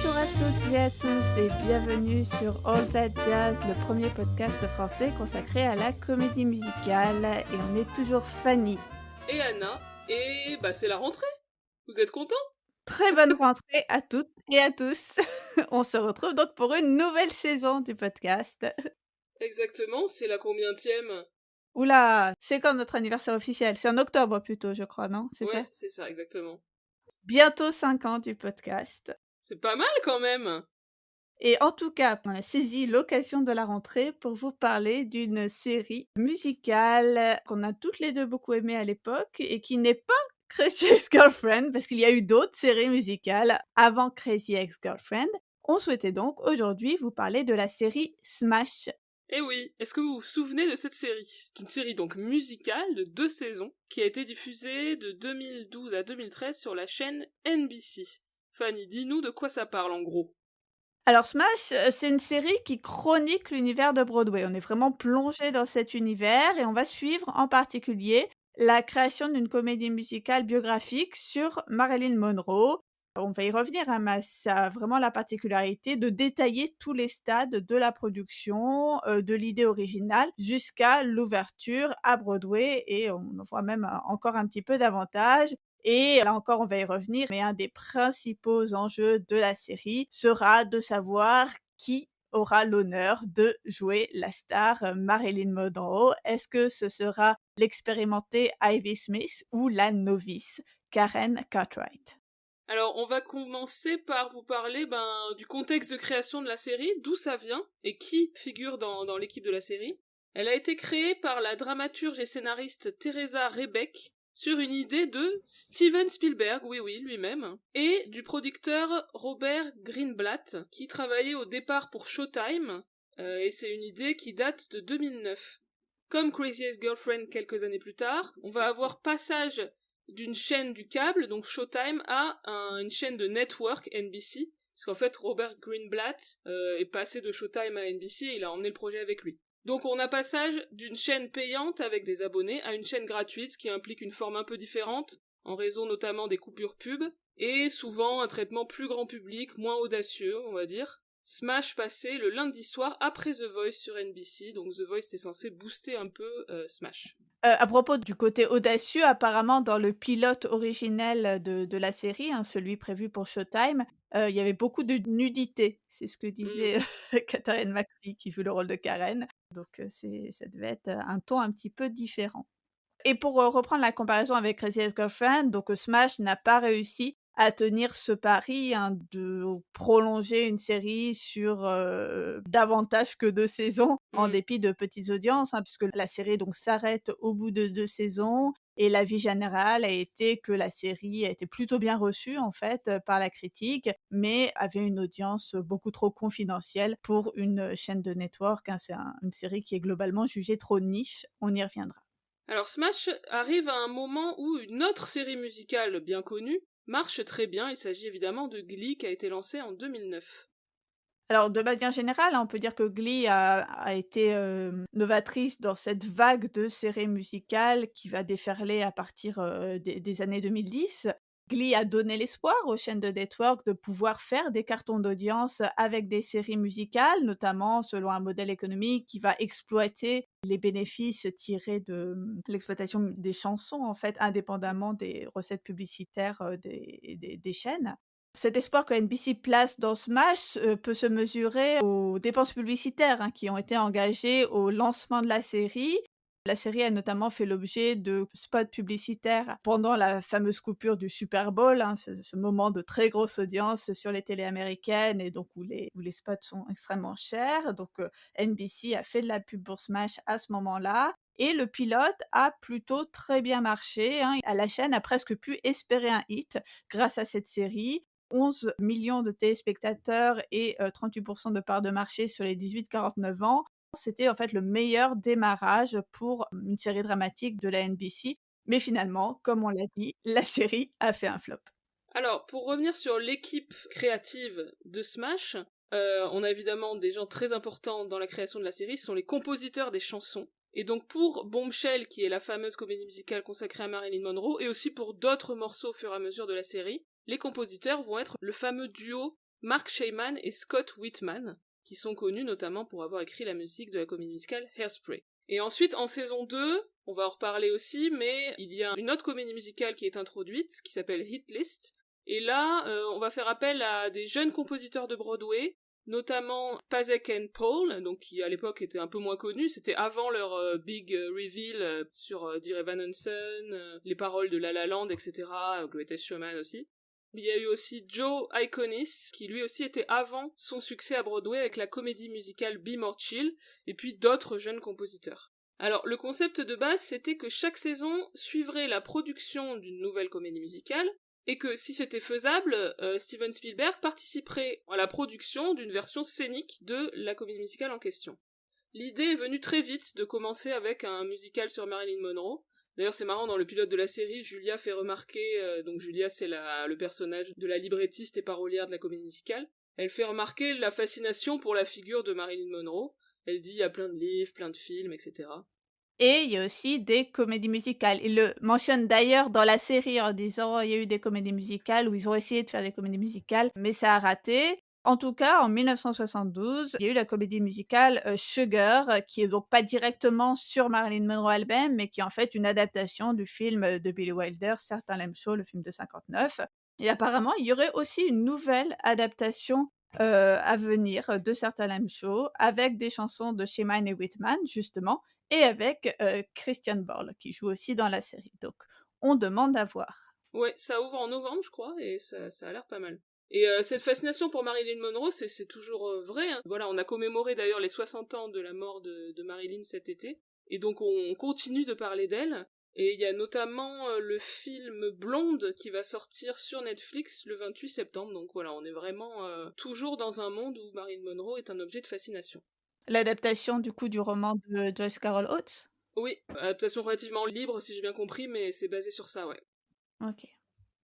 Bonjour à toutes et à tous et bienvenue sur All That Jazz, le premier podcast français consacré à la comédie musicale. Et on est toujours Fanny. Et Anna, et c'est la rentrée. Vous êtes contents? Très bonne rentrée à toutes et à tous. On se retrouve donc pour une nouvelle saison du podcast. Exactement, c'est la combientième? Oula, c'est quand notre anniversaire officiel? C'est en octobre plutôt, je crois, non? C'est ça? Ouais, c'est ça, exactement. Bientôt 5 ans du podcast. C'est pas mal quand même! Et en tout cas, on a saisi l'occasion de la rentrée pour vous parler d'une série musicale qu'on a toutes les 2 beaucoup aimée à l'époque et qui n'est pas Crazy Ex-Girlfriend, parce qu'il y a eu d'autres séries musicales avant Crazy Ex-Girlfriend. On souhaitait donc aujourd'hui vous parler de la série Smash. Eh oui, est-ce que vous vous souvenez de cette série? C'est une série donc musicale de 2 saisons qui a été diffusée de 2012 à 2013 sur la chaîne NBC. Fanny, dis-nous de quoi ça parle en gros. Alors Smash, c'est une série qui chronique l'univers de Broadway. On est vraiment plongé dans cet univers et on va suivre en particulier la création d'une comédie musicale biographique sur Marilyn Monroe. On va y revenir, hein, mais ça a vraiment la particularité de détailler tous les stades de la production, de l'idée originale jusqu'à l'ouverture à Broadway et on en voit même, encore un petit peu davantage. Et là encore, on va y revenir, mais un des principaux enjeux de la série sera de savoir qui aura l'honneur de jouer la star Marilyn Monroe. Est-ce que ce sera l'expérimentée Ivy Smith ou la novice Karen Cartwright? Alors, on va commencer par vous parler du contexte de création de la série, d'où ça vient et qui figure dans l'équipe de la série. Elle a été créée par la dramaturge et scénariste Teresa Rebeck sur une idée de Steven Spielberg, oui, lui-même, et du producteur Robert Greenblatt, qui travaillait au départ pour Showtime, et c'est une idée qui date de 2009. Comme Crazy Ex-Girlfriend quelques années plus tard, on va avoir passage d'une chaîne du câble, donc Showtime, à une chaîne de network, NBC, parce qu'en fait Robert Greenblatt est passé de Showtime à NBC et il a emmené le projet avec lui. Donc on a passage d'une chaîne payante avec des abonnés à une chaîne gratuite, ce qui implique une forme un peu différente, en raison notamment des coupures pub, et souvent un traitement plus grand public, moins audacieux, on va dire. Smash passait le lundi soir après The Voice sur NBC, donc The Voice était censé booster un peu Smash. À propos du côté audacieux, apparemment dans le pilote originel de la série, hein, celui prévu pour Showtime, il y avait beaucoup de nudité. C'est ce que Mm. disait Katharine McPhee qui joue le rôle de Karen. Donc ça devait être un ton un petit peu différent. Et pour, reprendre la comparaison avec Crazy Ex-Girlfriend, donc Smash n'a pas réussi à tenir ce pari, hein, de prolonger une série sur, davantage que 2 saisons, en Mm. dépit de petites audiences, hein, puisque la série donc s'arrête au bout de 2 saisons et l'avis général a été que la série a été plutôt bien reçue en fait, par la critique, mais avait une audience beaucoup trop confidentielle pour une chaîne de network, hein. C'est une série qui est globalement jugée trop niche, on y reviendra. Alors Smash arrive à un moment où une autre série musicale bien connue marche très bien, il s'agit évidemment de Glee qui a été lancée en 2009. Alors, de manière générale, hein, on peut dire que Glee a été, novatrice dans cette vague de séries musicales qui va déferler à partir, des années 2010. Glee a donné l'espoir aux chaînes de network de pouvoir faire des cartons d'audience avec des séries musicales, notamment selon un modèle économique qui va exploiter les bénéfices tirés de, l'exploitation des chansons, en fait, indépendamment des recettes publicitaires, des chaînes. Cet espoir que NBC place dans Smash, peut se mesurer aux dépenses publicitaires, hein, qui ont été engagées au lancement de la série. La série a notamment fait l'objet de spots publicitaires pendant la fameuse coupure du Super Bowl, hein, ce moment de très grosse audience sur les télés américaines et donc où les spots sont extrêmement chers. Donc, NBC a fait de la pub pour Smash à ce moment-là et le pilote a plutôt très bien marché, hein. La chaîne a presque pu espérer un hit grâce à cette série. 11 millions de téléspectateurs et 38 de part de marché sur les 18-49 ans. C'était en fait le meilleur démarrage pour une série dramatique de la NBC. Mais finalement, comme on l'a dit, la série a fait un flop. Alors, pour revenir sur l'équipe créative de Smash, on a évidemment des gens très importants dans la création de la série, ce sont les compositeurs des chansons. Et donc pour Bombshell, qui est la fameuse comédie musicale consacrée à Marilyn Monroe, et aussi pour d'autres morceaux au fur et à mesure de la série, les compositeurs vont être le fameux duo Mark Shaiman et Scott Whitman, qui sont connus notamment pour avoir écrit la musique de la comédie musicale Hairspray. Et ensuite, en saison 2, on va en reparler aussi, mais il y a une autre comédie musicale qui est introduite, qui s'appelle Hit List. Et là, on va faire appel à des jeunes compositeurs de Broadway, notamment Pasek and Paul, donc qui à l'époque étaient un peu moins connus, c'était avant leur big reveal sur Dear Evan Hansen, les paroles de La La Land, etc., Greatest Showman aussi. Il y a eu aussi Joe Iconis, qui lui aussi était avant son succès à Broadway avec la comédie musicale Be More Chill, et puis d'autres jeunes compositeurs. Alors, le concept de base, c'était que chaque saison suivrait la production d'une nouvelle comédie musicale, et que si c'était faisable, Steven Spielberg participerait à la production d'une version scénique de la comédie musicale en question. L'idée est venue très vite de commencer avec un musical sur Marilyn Monroe. D'ailleurs, c'est marrant, dans le pilote de la série, Julia fait remarquer, donc Julia c'est le personnage de la librettiste et parolière de la comédie musicale, elle fait remarquer la fascination pour la figure de Marilyn Monroe. Elle dit il y a plein de livres, plein de films, etc. Et il y a aussi des comédies musicales. Il le mentionne d'ailleurs dans la série en disant: «Il y a eu des comédies musicales où ils ont essayé de faire des comédies musicales, mais ça a raté». En tout cas, en 1972, il y a eu la comédie musicale, Sugar, qui est donc pas directement sur Marilyn Monroe elle-même, mais qui est en fait une adaptation du film, de Billy Wilder, Certain Lame Show, le film de 59. Et apparemment, il y aurait aussi une nouvelle adaptation, à venir, de Certain Lame Show avec des chansons de Shaiman et Whitman justement, et avec, Christian Borle qui joue aussi dans la série. Donc on demande à voir. Ouais, ça ouvre en novembre, je crois, et ça a l'air pas mal. Et cette fascination pour Marilyn Monroe, c'est toujours vrai. Hein. Voilà, on a commémoré d'ailleurs les 60 ans de la mort de Marilyn cet été, et donc on continue de parler d'elle. Et il y a notamment le film Blonde qui va sortir sur Netflix le 28 septembre, donc voilà, on est vraiment toujours dans un monde où Marilyn Monroe est un objet de fascination. L'adaptation du coup du roman de Joyce Carol Oates? Oui, adaptation relativement libre si j'ai bien compris, mais c'est basé sur ça, ouais. OK.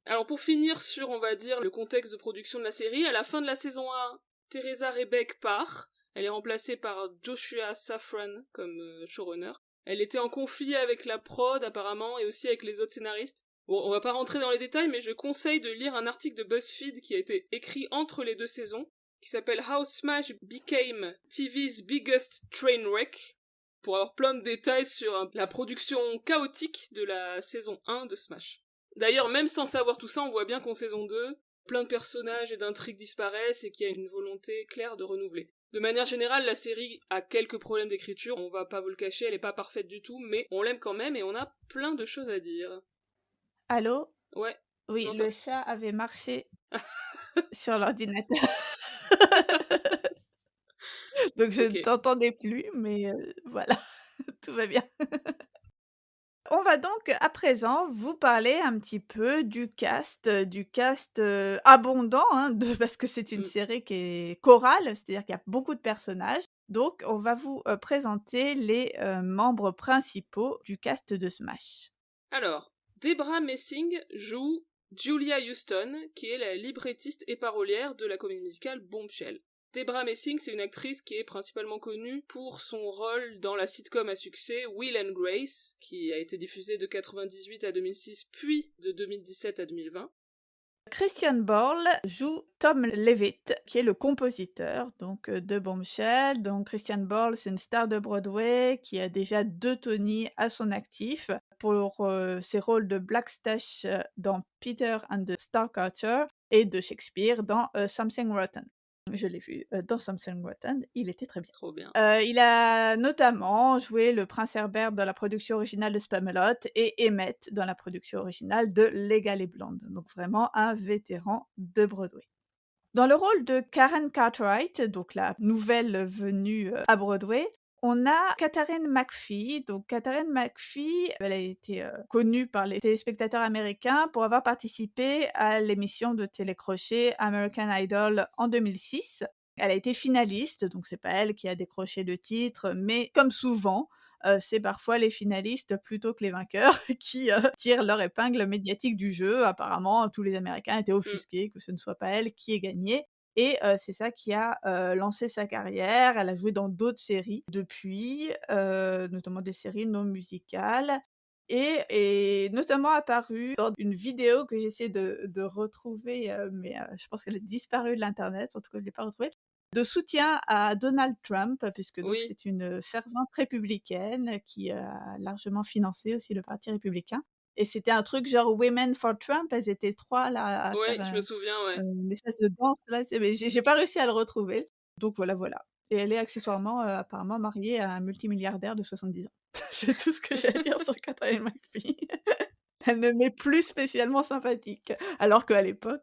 Alors pour finir sur, on va dire, le contexte de production de la série, à la fin de la saison 1, Teresa Rebeck part. Elle est remplacée par Joshua Safran comme showrunner. Elle était en conflit avec la prod apparemment et aussi avec les autres scénaristes. Bon, on va pas rentrer dans les détails, mais je conseille de lire un article de BuzzFeed qui a été écrit entre les deux saisons, qui s'appelle How Smash Became TV's Biggest Train Wreck, pour avoir plein de détails sur la production chaotique de la saison 1 de Smash. D'ailleurs, même sans savoir tout ça, on voit bien qu'en saison 2, plein de personnages et d'intrigues disparaissent et qu'il y a une volonté claire de renouveler. De manière générale, la série a quelques problèmes d'écriture, on va pas vous le cacher, elle est pas parfaite du tout, mais on l'aime quand même et on a plein de choses à dire. Allô? Ouais, tu Oui, m'entends? le chat avait marché sur l'ordinateur. Donc je ne Ok. t'entendais plus, mais voilà, tout va bien. On va donc à présent vous parler un petit peu du cast, abondant, hein, de parce que c'est une Mm. série qui est chorale, c'est-à-dire qu'il y a beaucoup de personnages. Donc on va vous, présenter les, membres principaux du cast de Smash. Alors, Debra Messing joue Julia Houston, qui est la librettiste et parolière de la comédie musicale Bombshell. Debra Messing, c'est une actrice qui est principalement connue pour son rôle dans la sitcom à succès Will and Grace, qui a été diffusée de 98 à 2006, puis de 2017 à 2020. Christian Borle joue Tom Levitt, qui est le compositeur donc, de Bombshell. Donc Christian Borle, c'est une star de Broadway qui a déjà 2 Tony à son actif pour, ses rôles de Blackstash, dans Peter and the Starcatcher et de Shakespeare dans, Something Rotten. Je l'ai vu, dans Something Rotten, il était très bien. Trop bien. Il a notamment joué le prince Herbert dans la production originale de Spamalot et Emmett dans la production originale de Legally Blonde, donc vraiment un vétéran de Broadway. Dans le rôle de Karen Cartwright, donc la nouvelle venue, à Broadway, on a Katharine McPhee. Donc Katharine McPhee, elle a été, connue par les téléspectateurs américains pour avoir participé à l'émission de télécrochet American Idol en 2006. Elle a été finaliste, donc c'est pas elle qui a décroché le titre, mais comme souvent, c'est parfois les finalistes plutôt que les vainqueurs qui, tirent leur épingle médiatique du jeu. Apparemment, tous les Américains étaient Mm. offusqués que ce ne soit pas elle qui ait gagné et c'est ça qui a, lancé sa carrière. Elle a joué dans d'autres séries depuis, notamment des séries non musicales. et notamment apparu dans une vidéo que j'essaie de retrouver, mais je pense qu'elle a disparu de l'internet, en tout cas je l'ai pas retrouvée, de soutien à Donald Trump, puisque donc Oui, c'est une fervente républicaine qui a largement financé aussi le parti républicain et c'était un truc genre Women for Trump, elles étaient 3 là à faire ouais, je me souviens, ouais. une espèce de danse là, c'est mais j'ai pas réussi à le retrouver. Donc voilà, voilà et elle est accessoirement, apparemment mariée à un multimilliardaire de 70 ans. C'est tout ce que j'ai à dire sur Katharine McPhee. Elle ne m'est plus spécialement sympathique, alors qu'à l'époque,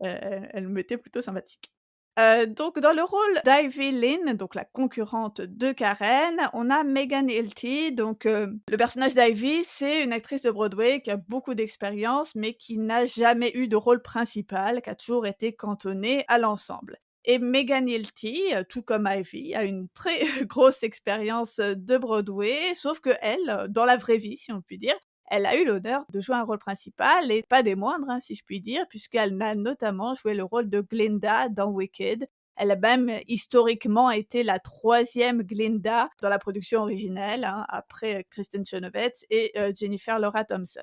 elle m'était plutôt sympathique. Donc dans le rôle d'Ivy Lynn, donc la concurrente de Karen, on a Megan Hilty, donc le personnage d'Ivy, c'est une actrice de Broadway qui a beaucoup d'expérience, mais qui n'a jamais eu de rôle principal, qui a toujours été cantonnée à l'ensemble. Et Megan Hilty, tout comme Ivy, a une très grosse expérience, de Broadway, sauf qu'elle, dans la vraie vie, si on peut dire, elle a eu l'honneur de jouer un rôle principal et pas des moindres, hein, si je puis dire, puisqu'elle a notamment joué le rôle de Glinda dans Wicked. Elle a même historiquement été la 3e Glinda dans la production originelle, hein, après Kristen Chenoweth et Jennifer Laura Thompson.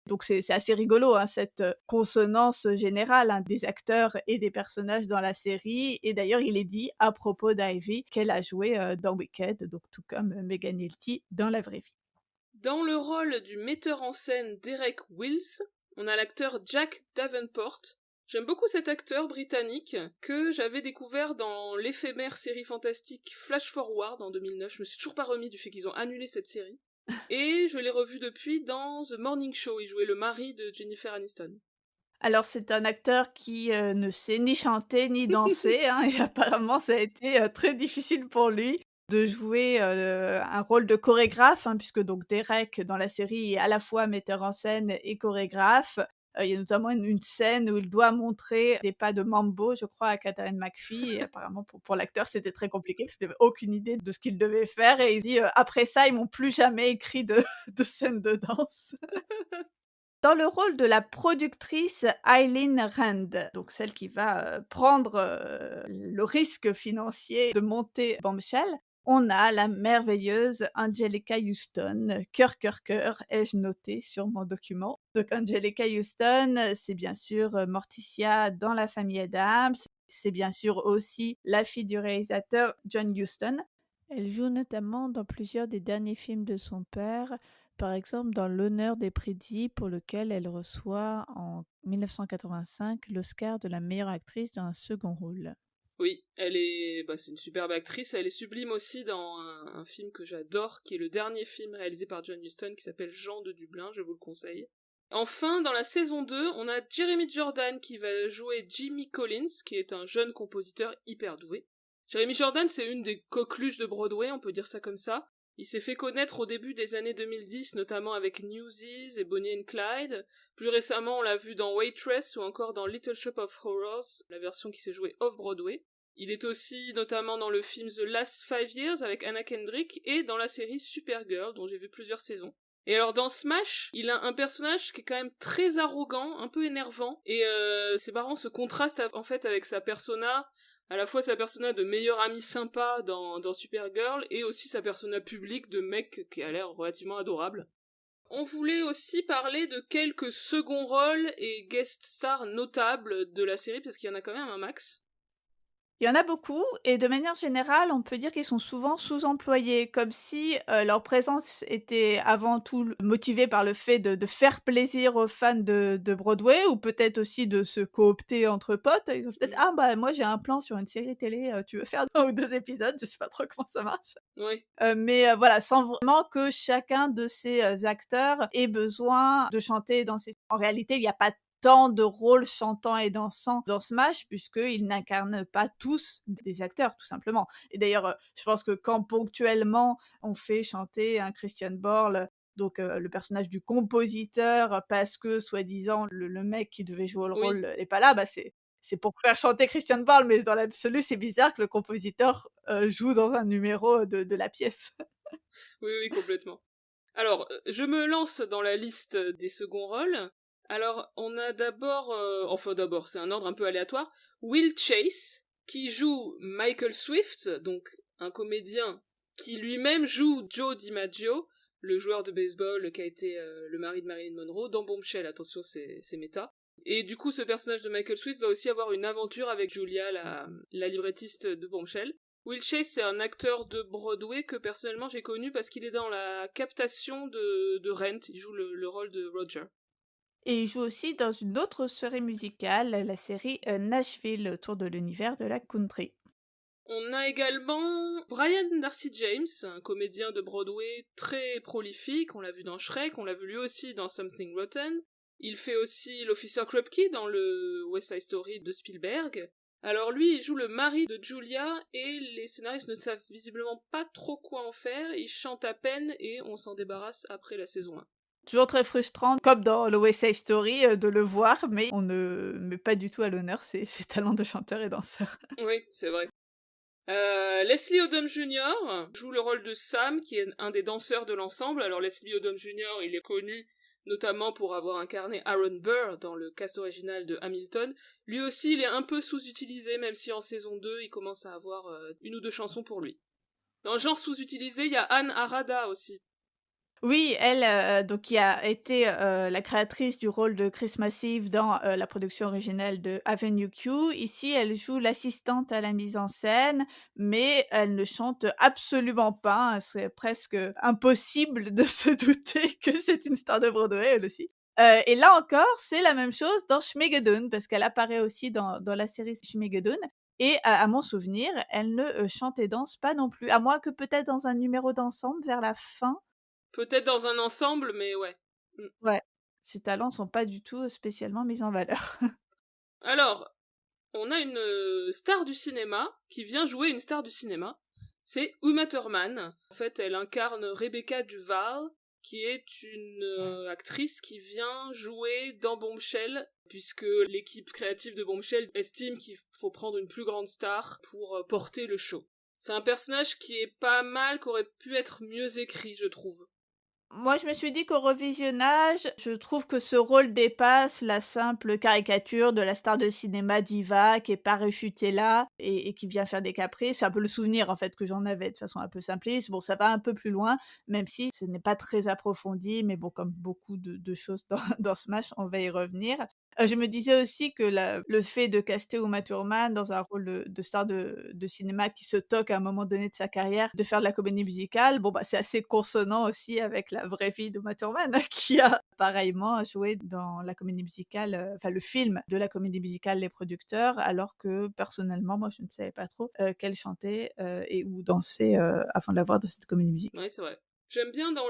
Donc c'est assez rigolo, hein, cette, consonance générale, hein, des acteurs et des personnages dans la série et d'ailleurs il est dit à propos d'Ivy qu'elle a joué, dans Wicked, donc tout comme, Megan Hilty dans la vraie vie. Dans le rôle du metteur en scène Derek Wills, on a l'acteur Jack Davenport. J'aime beaucoup cet acteur britannique que j'avais découvert dans l'éphémère série fantastique Flash Forward en 2009. Je me suis toujours pas remis du fait qu'ils ont annulé cette série. Et je l'ai revu depuis dans The Morning Show. Il jouait le mari de Jennifer Aniston. Alors c'est un acteur qui, ne sait ni chanter ni danser, hein, et apparemment ça a été, très difficile pour lui de jouer, un rôle de chorégraphe, hein, puisque donc Derek dans la série est à la fois metteur en scène et chorégraphe. Il y a notamment une scène où il doit montrer des pas de mambo, je crois, à Katharine McPhee et apparemment pour l'acteur c'était très compliqué parce qu'il avait aucune idée de ce qu'il devait faire et il dit: «Après ça, ils m'ont plus jamais écrit de de scène de danse». Dans le rôle de la productrice Eileen Rand, donc celle qui va, prendre, le risque financier de monter Bombshell, on a la merveilleuse Anjelica Huston, cœur, cœur, cœur, ai-je noté sur mon document. Donc Anjelica Huston, c'est bien sûr, Morticia dans La famille Addams, c'est bien sûr aussi la fille du réalisateur John Huston. Elle joue notamment dans plusieurs des derniers films de son père, par exemple dans L'honneur des prédits pour lequel elle reçoit en 1985 l'Oscar de la meilleure actrice dans un second rôle. Oui, c'est une superbe actrice. Elle est sublime aussi dans un film que j'adore, qui est le dernier film réalisé par John Huston, qui s'appelle Jean de Dublin, je vous le conseille. Enfin, dans la saison 2, on a Jeremy Jordan qui va jouer Jimmy Collins, qui est un jeune compositeur hyper doué. Jeremy Jordan, c'est une des coqueluches de Broadway, on peut dire ça comme ça. Il s'est fait connaître au début des années 2010, notamment avec Newsies et Bonnie and Clyde. Plus récemment, on l'a vu dans Waitress ou encore dans Little Shop of Horrors, la version qui s'est jouée off-Broadway. Il est aussi notamment dans le film The Last 5 Years avec Anna Kendrick et dans la série Supergirl, dont j'ai vu plusieurs saisons. Et alors dans Smash, il a un personnage qui est quand même très arrogant, un peu énervant, et c'est marrant ce contraste en fait avec sa persona, à la fois sa persona de meilleur ami sympa dans Supergirl, et aussi sa persona publique de mec qui a l'air relativement adorable. On voulait aussi parler de quelques seconds rôles et guest stars notables de la série, parce qu'il y en a quand même un max. Il y en a beaucoup et de manière générale, on peut dire qu'ils sont souvent sous-employés, comme si, leur présence était avant tout motivée par le fait de faire plaisir aux fans de Broadway ou peut-être aussi de se coopter entre potes. Ils ont peut-être: Mm. «Ah bah, moi j'ai un plan sur une série télé, tu veux faire 1 ou 2 épisodes?» Je sais pas trop comment ça marche. Oui, Mais voilà, sans vraiment que chacun de ces, acteurs ait besoin de chanter dans ses en réalité, il y a pas tant de rôles chantants et dansants dans Smash puisqu'ils n'incarnent pas tous des acteurs, tout simplement. Et d'ailleurs, je pense que quand ponctuellement on fait chanter un Christian Borle, donc le personnage du compositeur, parce que soi-disant le mec qui devait jouer le oui, rôle est pas là, bah, c'est pour faire chanter Christian Borle, mais dans l'absolu, c'est bizarre que le compositeur, joue dans un numéro de la pièce. oui, oui, complètement. Alors, je me lance dans la liste des seconds rôles. Alors, on a d'abord, c'est un ordre un peu aléatoire, Will Chase, qui joue Michael Swift, donc un comédien qui lui-même joue Joe DiMaggio, le joueur de baseball qui a été le mari de Marilyn Monroe, dans Bombshell, attention, c'est méta. Et du coup, ce personnage de Michael Swift va aussi avoir une aventure avec Julia, la librettiste de Bombshell. Will Chase, c'est un acteur de Broadway que personnellement j'ai connu parce qu'il est dans la captation de Rent, il joue le rôle de Roger. Et il joue aussi dans une autre série musicale, la série Nashville, autour de l'univers de la country. On a également Brian Darcy James, un comédien de Broadway très prolifique, on l'a vu dans Shrek, on l'a vu lui aussi dans Something Rotten. Il fait aussi l'officer Krupke dans le West Side Story de Spielberg. Alors lui, il joue le mari de Julia et les scénaristes ne savent visiblement pas trop quoi en faire, il chante à peine et on s'en débarrasse après la saison 1. Toujours très frustrant, comme dans le West Side Story, de le voir, mais on ne met pas du tout à l'honneur ses talents de chanteur et danseur. Oui, c'est vrai. Leslie Odom Jr. joue le rôle de Sam, qui est un des danseurs de l'ensemble. Alors Leslie Odom Jr., il est connu notamment pour avoir incarné Aaron Burr dans le cast original de Hamilton. Lui aussi, il est un peu sous-utilisé, même si en saison 2, il commence à avoir une ou deux chansons pour lui. Dans le genre sous-utilisé, il y a Anne Arada aussi. Oui, elle, donc qui a été, la créatrice du rôle de Christmas Eve dans, la production originale de Avenue Q. Ici, elle joue l'assistante à la mise en scène, mais elle ne chante absolument pas, hein. C'est presque impossible de se douter que c'est une star de Broadway, elle aussi. Et là encore, c'est la même chose dans Schmigadoon, parce qu'elle apparaît aussi dans la série Schmigadoon et à mon souvenir, elle ne, chante et danse pas non plus, à moins que peut-être dans un numéro d'ensemble vers la fin. Peut-être dans un ensemble, mais ouais. Ouais, ses talents sont pas du tout spécialement mis en valeur. Alors, on a une star du cinéma qui vient jouer une star du cinéma. C'est Uma Thurman. En fait, elle incarne Rebecca Duval, qui est une actrice qui vient jouer dans Bombshell, puisque l'équipe créative de Bombshell estime qu'il faut prendre une plus grande star pour porter le show. C'est un personnage qui est pas mal, qui aurait pu être mieux écrit, je trouve. Moi, je me suis dit qu'au revisionnage, je trouve que ce rôle dépasse la simple caricature de la star de cinéma diva qui est parachutée là et qui vient faire des caprices. C'est un peu le souvenir, en fait, que j'en avais de façon un peu simpliste. Bon, ça va un peu plus loin, même si ce n'est pas très approfondi, mais bon, comme beaucoup de choses dans dans Smash, on va y revenir. Je me disais aussi que le fait de caster Uma Thurman dans un rôle de star de cinéma qui se toque à un moment donné de sa carrière, de faire de la comédie musicale, bon, bah, c'est assez consonant aussi avec la vraie vie d'Uma Thurman qui a pareillement joué dans la comédie musicale, enfin le film de la comédie musicale Les Producteurs, alors que personnellement, moi, je ne savais pas trop, qu'elle chantait, et ou dansait, avant de la voir dans cette comédie musicale. Ouais, c'est vrai. J'aime bien dans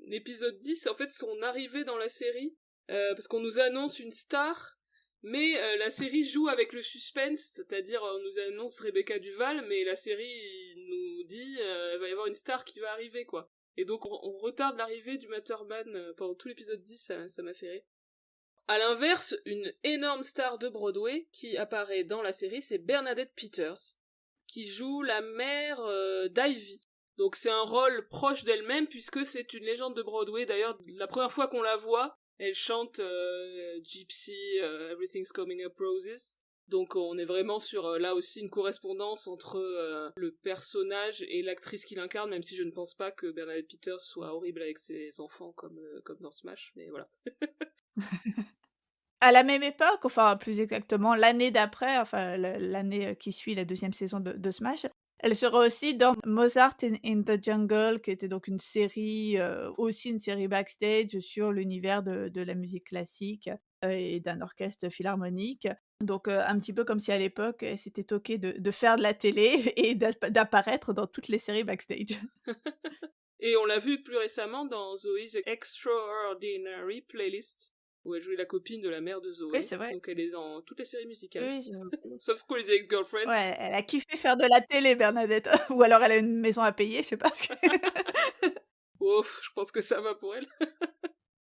l'épisode 10, en fait, son arrivée dans la série, parce qu'on nous annonce une star, mais la série joue avec le suspense, c'est-à-dire on nous annonce Rebecca Duval, mais la série nous dit il va y avoir une star qui va arriver, quoi. Et donc on retarde l'arrivée du Matterman pendant tout l'épisode 10, ça m'a fait rire. À l'inverse, une énorme star de Broadway qui apparaît dans la série, c'est Bernadette Peters, qui joue la mère d'Ivy. Donc c'est un rôle proche d'elle-même puisque c'est une légende de Broadway. D'ailleurs, la première fois qu'on la voit, elle chante Gypsy, Everything's Coming Up Roses. Donc on est vraiment sur là aussi une correspondance entre le personnage et l'actrice qui l'incarne, même si je ne pense pas que Bernadette Peters soit horrible avec ses enfants comme dans Smash, mais voilà. À la même époque, enfin plus exactement l'année d'après, enfin l'année qui suit la deuxième saison de Smash, elle sera aussi dans Mozart in the Jungle, qui était donc une série, aussi une série backstage sur l'univers de la musique classique, et d'un orchestre philharmonique. Donc, un petit peu comme si à l'époque, elle s'était toquée de faire de la télé et d'apparaître dans toutes les séries backstage. Et on l'a vu plus récemment dans Zoe's Extraordinary Playlist, où elle jouait la copine de la mère de Oui, Zoé. c'est vrai. Donc elle est dans toutes les séries musicales. Oui, je Sauf Crazy Ex-Girlfriend. ouais, elle a kiffé faire de la télé Bernadette ou alors elle a une maison à payer, je sais pas ce que Ouf, je pense que ça va pour elle.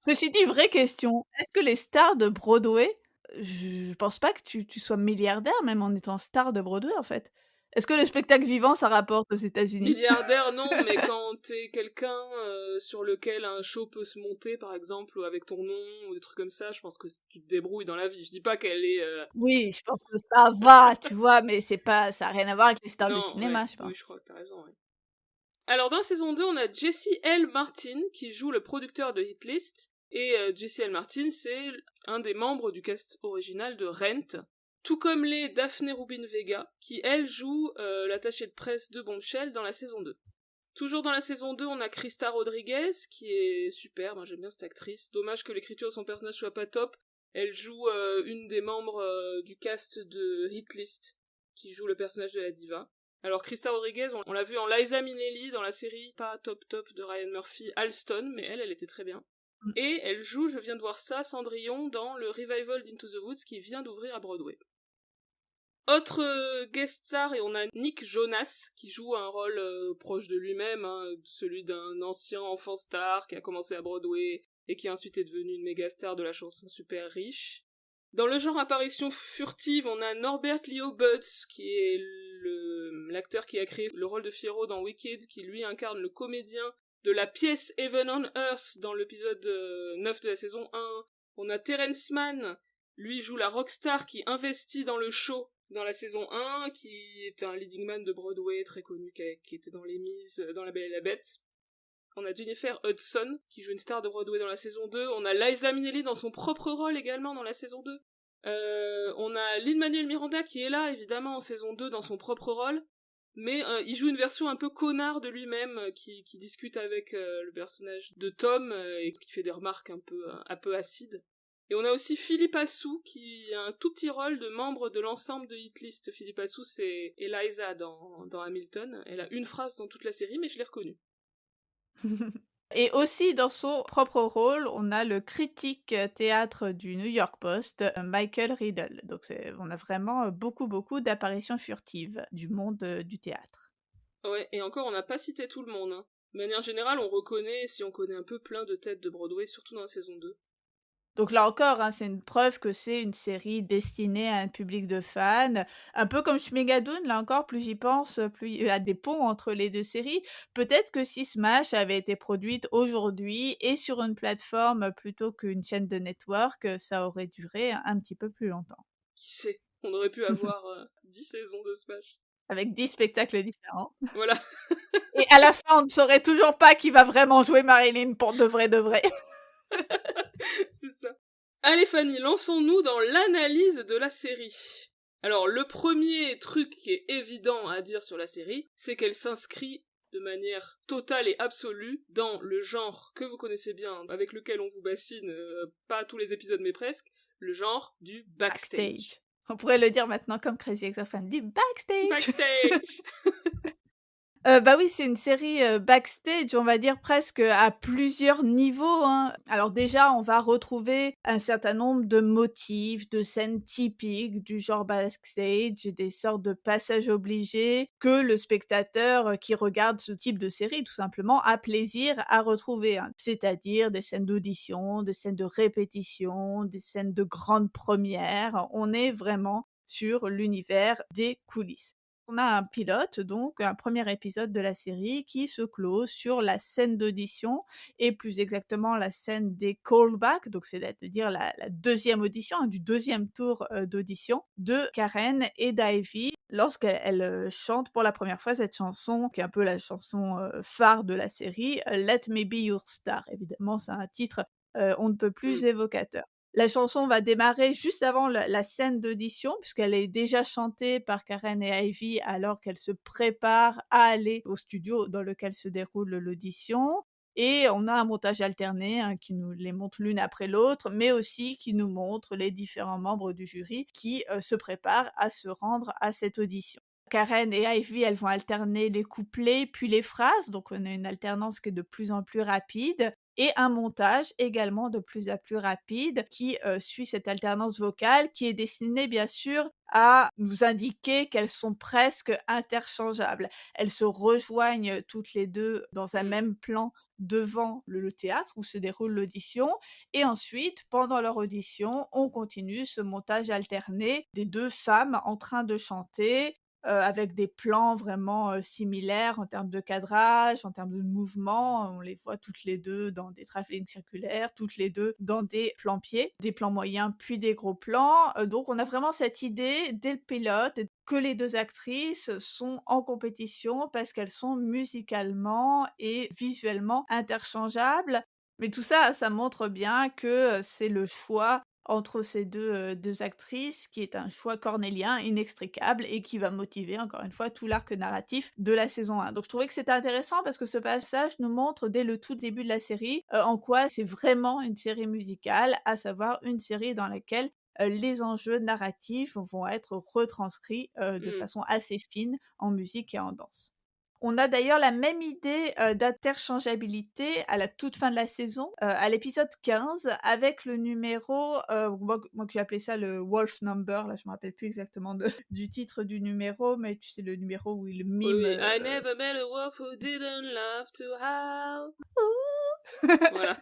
Ceci dit, vraie question, est-ce que les stars de Broadway, je pense pas que tu sois milliardaire même en étant star de Broadway, en fait. Est-ce que le spectacle vivant, ça rapporte aux États-Unis? Milliardaire, non, mais quand t'es quelqu'un sur lequel un show peut se monter, par exemple, avec ton nom, ou des trucs comme ça, je pense que tu te débrouilles dans la vie. Je dis pas qu'elle est... Oui, je pense que ça va, tu vois? Mais c'est pas ça a rien à voir avec les stars de Non, ouais, cinéma, je oui, je pense. crois que t'as raison, ouais. Alors dans la saison 2, on a Jesse L. Martin qui joue le producteur de Hit List. Et Jesse L. Martin, c'est un des membres du cast original de Rent. Tout comme les Daphne Rubin Vega, qui elle joue l'attachée de presse de Bombshell dans la saison 2. Toujours dans la saison 2, on a Krista Rodriguez, qui est super, moi j'aime bien cette actrice. Dommage que l'écriture de son personnage soit pas top. Elle joue une des membres du cast de Hit List, qui joue le personnage de la diva. Alors Krista Rodriguez, on l'a vu en Liza Minnelli dans la série pas top de Ryan Murphy, Alston, mais elle était très bien. Et elle joue, je viens de voir ça, Cendrillon dans le revival d'Into the Woods qui vient d'ouvrir à Broadway. Autre guest star, et on a Nick Jonas qui joue un rôle proche de lui-même, celui d'un ancien enfant star qui a commencé à Broadway et qui ensuite est devenu une méga star de la chanson super riche. Dans le genre apparition furtive, on a Norbert Leo Butz qui est l'acteur qui a créé le rôle de Fiyero dans Wicked, qui lui incarne le comédien de la pièce Heaven on Earth dans l'épisode 9 de la saison 1. On a Terrence Mann, lui joue la rockstar qui investit dans le show dans la saison 1, qui est un leading man de Broadway très connu, qui était dans Les Mises, dans La Belle et la Bête. On a Jennifer Hudson, qui joue une star de Broadway dans la saison 2. On a Liza Minnelli dans son propre rôle également dans la saison 2. On a Lin-Manuel Miranda qui est là, évidemment, en saison 2 dans son propre rôle. Mais il joue une version un peu connard de lui-même, qui discute avec le personnage de Tom, et qui fait des remarques un peu acides. Et on a aussi Philippe Assou, qui a un tout petit rôle de membre de l'ensemble de Hit List. Philippe Assou, c'est Eliza dans Hamilton. Elle a une phrase dans toute la série, mais je l'ai reconnue. Et aussi dans son propre rôle, on a le critique théâtre du New York Post, Michael Riddle. Donc on a vraiment beaucoup d'apparitions furtives du monde du théâtre. Ouais, et encore, on n'a pas cité tout le monde. De manière générale, on reconnaît, si on connaît un peu, plein de têtes de Broadway, surtout dans la saison 2. Donc là encore, c'est une preuve que c'est une série destinée à un public de fans. Un peu comme Schmigadoon, là encore, plus j'y pense, plus il y a des ponts entre les 2 séries. Peut-être que si Smash avait été produite aujourd'hui et sur une plateforme plutôt qu'une chaîne de network, ça aurait duré un petit peu plus longtemps. Qui sait? On aurait pu avoir 10 saisons de Smash. Avec 10 spectacles différents. Voilà. Et à la fin, on ne saurait toujours pas qui va vraiment jouer Marilyn pour de vrai. C'est ça. Allez Fanny, lançons-nous dans l'analyse de la série. Alors, le premier truc qui est évident à dire sur la série, c'est qu'elle s'inscrit de manière totale et absolue dans le genre que vous connaissez bien, avec lequel on vous bassine, pas tous les épisodes mais presque, le genre du backstage. On pourrait le dire maintenant comme Crazy Ex-Girlfriend, du backstage. Backstage. Bah oui, c'est une série, backstage, on va dire presque à plusieurs niveaux, hein. Alors déjà, on va retrouver un certain nombre de motifs, de scènes typiques du genre backstage, des sortes de passages obligés que le spectateur, qui regarde ce type de série, tout simplement, a plaisir à retrouver, hein. C'est-à-dire des scènes d'audition, des scènes de répétition, des scènes de grandes premières. On est vraiment sur l'univers des coulisses. On a un pilote, donc un premier épisode de la série qui se clôt sur la scène d'audition et plus exactement la scène des callbacks, donc c'est-à-dire la 2e audition, du 2e tour, d'audition de Karen et d'Ivy lorsqu'elles chantent pour la première fois cette chanson qui est un peu la chanson, phare de la série, Let Me Be Your Star. Évidemment, c'est un titre, on ne peut plus évocateur. La chanson va démarrer juste avant la scène d'audition, puisqu'elle est déjà chantée par Karen et Ivy alors qu'elles se préparent à aller au studio dans lequel se déroule l'audition. Et on a un montage alterné, hein, qui nous les montre l'une après l'autre, mais aussi qui nous montre les différents membres du jury qui se préparent à se rendre à cette audition. Karen et Ivy, elles vont alterner les couplets puis les phrases, donc on a une alternance qui est de plus en plus rapide et un montage également de plus en plus rapide qui, suit cette alternance vocale qui est destinée bien sûr à nous indiquer qu'elles sont presque interchangeables. Elles se rejoignent toutes les 2 dans un même plan devant le théâtre où se déroule l'audition et ensuite, pendant leur audition, on continue ce montage alterné des 2 femmes en train de chanter avec des plans vraiment, similaires en termes de cadrage, en termes de mouvement. On les voit toutes les 2 dans des travelling circulaires, toutes les 2 dans des plans-pieds, des plans moyens puis des gros plans. Donc on a vraiment cette idée dès le pilote que les 2 actrices sont en compétition parce qu'elles sont musicalement et visuellement interchangeables. Mais tout ça, ça montre bien que, c'est le choix entre ces 2 actrices qui est un choix cornélien, inextricable et qui va motiver encore une fois tout l'arc narratif de la saison 1. Donc je trouvais que c'était intéressant parce que ce passage nous montre dès le tout début de la série, en quoi c'est vraiment une série musicale, à savoir une série dans laquelle, les enjeux narratifs vont être retranscrits, de Mmh. façon assez fine en musique et en danse. On a d'ailleurs la même idée, d'interchangeabilité à la toute fin de la saison, à l'épisode 15 avec le numéro, moi que j'ai appelé ça le wolf number, là je me rappelle plus exactement de du titre du numéro, mais tu sais le numéro où il Oui, mime, oui. I never met a wolf who didn't love to howl. Voilà.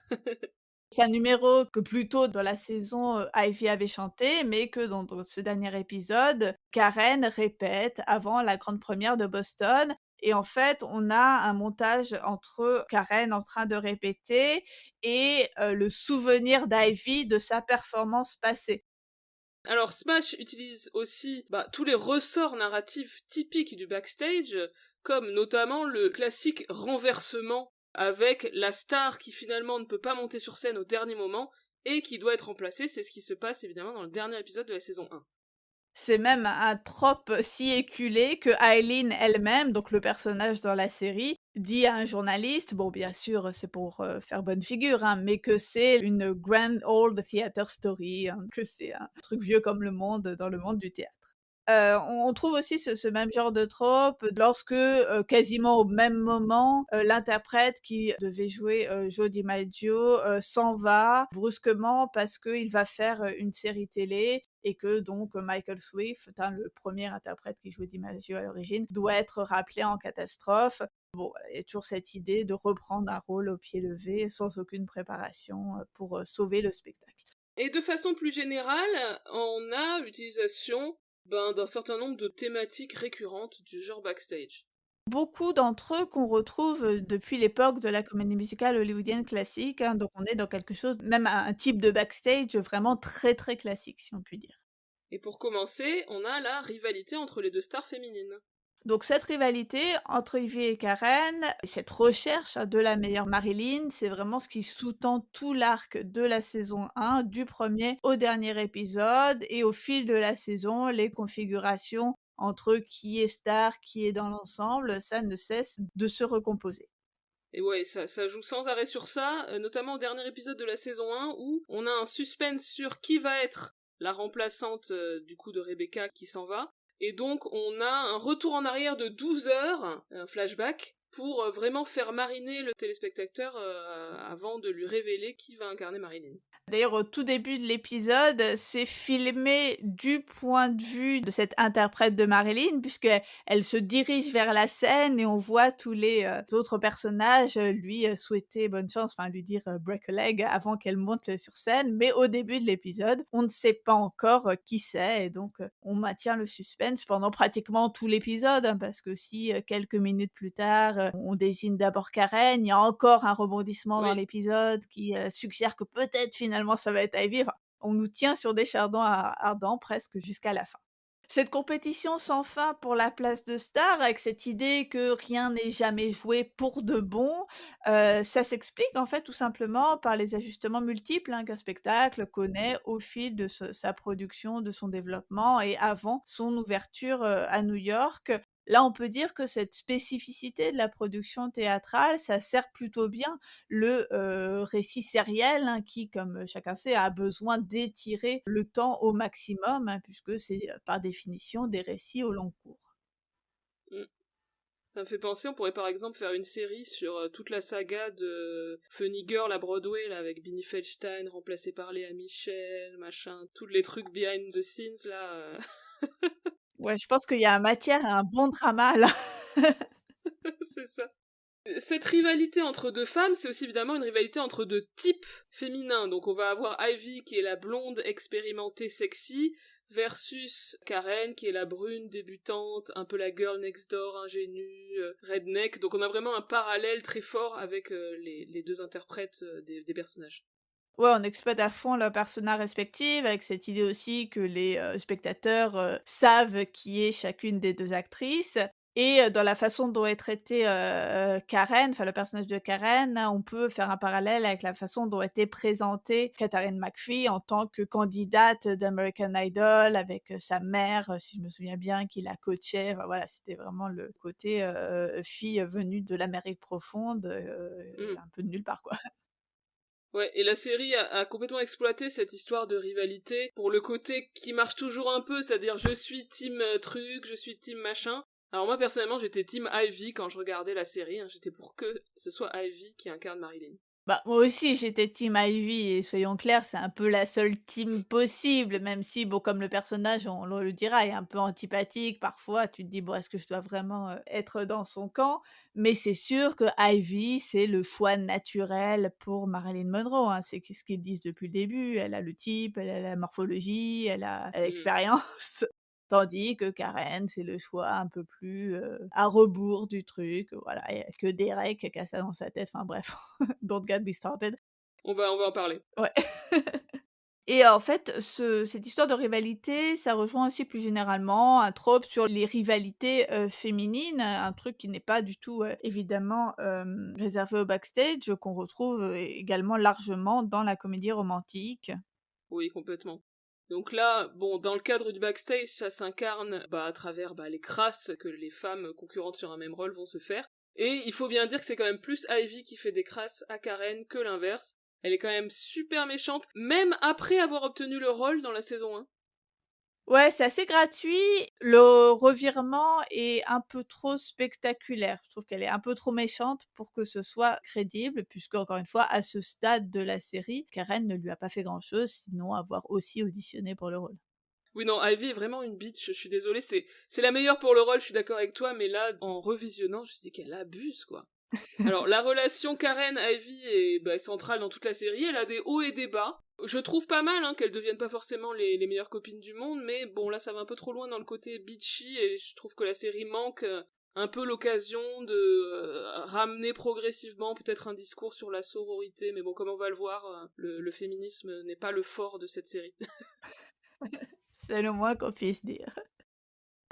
c'est un numéro que plus tôt dans la saison, Ivy avait chanté, mais que dans ce dernier épisode, Karen répète avant la grande première de Boston et en fait, on a un montage entre Karen en train de répéter et le souvenir d'Ivy de sa performance passée. Alors Smash utilise aussi tous les ressorts narratifs typiques du backstage, comme notamment le classique renversement avec la star qui finalement ne peut pas monter sur scène au dernier moment et qui doit être remplacée. C'est ce qui se passe évidemment dans le dernier épisode de la saison 1. C'est même un trope si éculé que Eileen elle-même, donc le personnage dans la série, dit à un journaliste, bon bien sûr c'est pour, faire bonne figure, hein, mais que c'est une grand old theater story, hein, que c'est un truc vieux comme le monde dans le monde du théâtre. On trouve aussi ce même genre de trope lorsque, quasiment au même moment, l'interprète qui devait jouer, Joe DiMaggio, s'en va brusquement parce qu'il va faire, une série télé et que donc Michael Swift, hein, le premier interprète qui jouait DiMaggio à l'origine, doit être rappelé en catastrophe. Bon, voilà, il y a toujours cette idée de reprendre un rôle au pied levé sans aucune préparation, pour, sauver le spectacle. Et de façon plus générale, on a l'utilisation d'un certain nombre de thématiques récurrentes du genre backstage. Beaucoup d'entre eux qu'on retrouve, depuis l'époque de la comédie musicale hollywoodienne classique, hein, donc on est dans quelque chose même un type de backstage vraiment très, très classique, si on peut dire. Et pour commencer, on a la rivalité entre les deux stars féminines. Donc cette rivalité entre Ivy et Karen, et cette recherche, hein, de la meilleure Marilyn, c'est vraiment ce qui sous-tend tout l'arc de la saison 1, du premier au dernier épisode et au fil de la saison, les configurations entre qui est star, qui est dans l'ensemble, ça ne cesse de se recomposer. Et ouais, ça joue sans arrêt sur ça, notamment au dernier épisode de la saison 1 où on a un suspense sur qui va être la remplaçante du coup de Rebecca qui s'en va. Et donc on a un retour en arrière de 12 heures, un flashback, pour vraiment faire mariner le téléspectateur avant de lui révéler qui va incarner Marilyn. D'ailleurs, au tout début de l'épisode, c'est filmé du point de vue de cette interprète de Marilyn, puisqu'elle se dirige vers la scène et on voit tous les, autres personnages, lui, souhaiter bonne chance, enfin lui dire, break a leg avant qu'elle monte, sur scène. Mais au début de l'épisode, on ne sait pas encore, qui c'est et donc, on maintient le suspense pendant pratiquement tout l'épisode, hein, parce que si, quelques minutes plus tard, on désigne d'abord Karen, il y a encore un rebondissement dans Oui. l'épisode qui, suggère que peut-être finalement ça va être Ivy. Enfin, on nous tient sur des chardons ardents presque jusqu'à la fin. Cette compétition sans fin pour la place de star, avec cette idée que rien n'est jamais joué pour de bon, ça s'explique en fait tout simplement par les ajustements multiples, hein, qu'un spectacle connaît au fil de sa production, de son développement et avant son ouverture, à New York. Là, on peut dire que cette spécificité de la production théâtrale, ça sert plutôt bien le, récit sériel, hein, qui, comme chacun sait, a besoin d'étirer le temps au maximum, hein, puisque c'est, par définition des récits au long cours. Mm. Ça me fait penser, on pourrait par exemple faire une série sur toute la saga de Funny Girl à Broadway, là, avec Binnie Feldstein, remplacée par Léa Michel, machin, tous les trucs behind the scenes, là. Ouais, je pense qu'il y a matière à un bon drama là. C'est ça. Cette rivalité entre deux femmes, c'est aussi évidemment une rivalité entre deux types féminins. Donc on va avoir Ivy qui est la blonde expérimentée sexy versus Karen, qui est la brune débutante, un peu la girl next door, ingénue, redneck. Donc on a vraiment un parallèle très fort avec les deux interprètes des personnages. Ouais, on exploite à fond leurs personnages respectifs avec cette idée aussi que les, spectateurs, savent qui est chacune des 2 actrices et dans la façon dont est traitée, Karen, enfin le personnage de Karen, on peut faire un parallèle avec la façon dont était présentée Katharine McPhee en tant que candidate d'American Idol avec, sa mère, si je me souviens bien, qui la coachait. Enfin voilà, c'était vraiment le côté, fille venue de l'Amérique profonde, Mm. un peu de nulle part, quoi. Ouais, et la série a complètement exploité cette histoire de rivalité pour le côté qui marche toujours un peu, c'est-à-dire je suis team truc, je suis team machin. Alors moi personnellement j'étais team Ivy quand je regardais la série, hein. J'étais pour que ce soit Ivy qui incarne Marilyn. Bah, moi aussi, j'étais team Ivy et soyons clairs, c'est un peu la seule team possible, même si, bon, comme le personnage, on le dira, est un peu antipathique. Parfois, tu te dis: «Bon, est-ce que je dois vraiment, être dans son camp?» Mais c'est sûr que Ivy, c'est le choix naturel pour Marilyn Monroe, hein. C'est ce qu'ils disent depuis le début. Elle a le type, elle a la morphologie, elle a Mm. l'expérience. Tandis que Karen, c'est le choix un peu plus, à rebours du truc, voilà, il y a que Derek qui a ça dans sa tête, enfin bref, don't get me started. On va en parler. Ouais. Et en fait, cette histoire de rivalité, ça rejoint aussi plus généralement un trope sur les rivalités, féminines, un truc qui n'est pas du tout, évidemment, réservé au backstage, qu'on retrouve, également largement dans la comédie romantique. Oui, complètement. Donc là, bon, dans le cadre du backstage, ça s'incarne à travers les crasses que les femmes concurrentes sur un même rôle vont se faire. Et il faut bien dire que c'est quand même plus Ivy qui fait des crasses à Karen que l'inverse. Elle est quand même super méchante, même après avoir obtenu le rôle dans la saison 1. Ouais, c'est assez gratuit. Le revirement est un peu trop spectaculaire. Je trouve qu'elle est un peu trop méchante pour que ce soit crédible, puisque encore une fois, à ce stade de la série, Karen ne lui a pas fait grand-chose, sinon avoir aussi auditionné pour le rôle. Oui, non, Ivy est vraiment une bitch, je suis désolée, c'est la meilleure pour le rôle, je suis d'accord avec toi, mais là, en revisionnant, je me suis dit qu'elle abuse, quoi. Alors, la relation Karen-Ivy est centrale dans toute la série, elle a des hauts et des bas. Je trouve pas mal qu'elles deviennent pas forcément les meilleures copines du monde, mais bon, là, ça va un peu trop loin dans le côté bitchy, et je trouve que la série manque un peu l'occasion de ramener progressivement peut-être un discours sur la sororité, mais bon, comme on va le voir, le féminisme n'est pas le fort de cette série. C'est le moins qu'on puisse dire.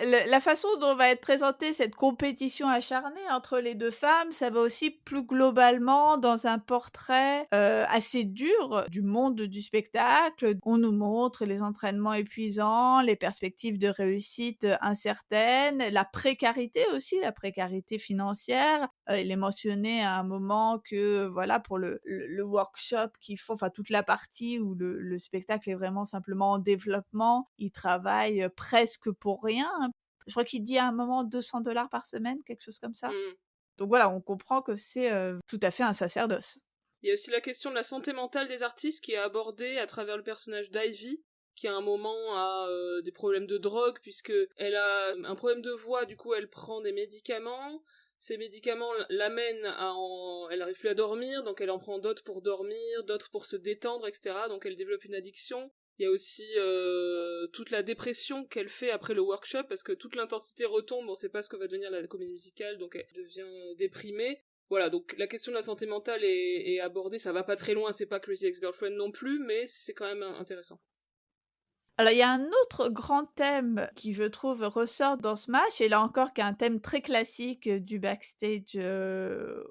La façon dont va être présentée cette compétition acharnée entre les 2 femmes, ça va aussi plus globalement dans un portrait, assez dur du monde du spectacle. On nous montre les entraînements épuisants, les perspectives de réussite, incertaines, la précarité aussi, la précarité financière. Il est mentionné à un moment que, voilà, pour le workshop qu'ils font, enfin toute la partie où le spectacle est vraiment simplement en développement, ils travaillent, presque pour rien, hein. Je crois qu'il dit à un moment 200 $ par semaine, quelque chose comme ça. Hmm. Donc voilà, on comprend que c'est, tout à fait un sacerdoce. Il y a aussi la question de la santé mentale des artistes qui est abordée à travers le personnage d'Ivy, qui à un moment a des problèmes de drogue, puisque elle a un problème de voix, du coup elle prend des médicaments. Ces médicaments l'amènent elle n'arrive plus à dormir, donc elle en prend d'autres pour dormir, d'autres pour se détendre, etc. Donc elle développe une addiction. Il y a aussi toute la dépression qu'elle fait après le workshop, parce que toute l'intensité retombe, on sait pas ce que va devenir la comédie musicale, donc elle devient déprimée. Voilà, donc la question de la santé mentale est abordée, ça va pas très loin, c'est pas Crazy Ex-Girlfriend non plus, mais c'est quand même intéressant. Alors il y a un autre grand thème qui, je trouve, ressort dans ce match et là encore qui est un thème très classique, du backstage,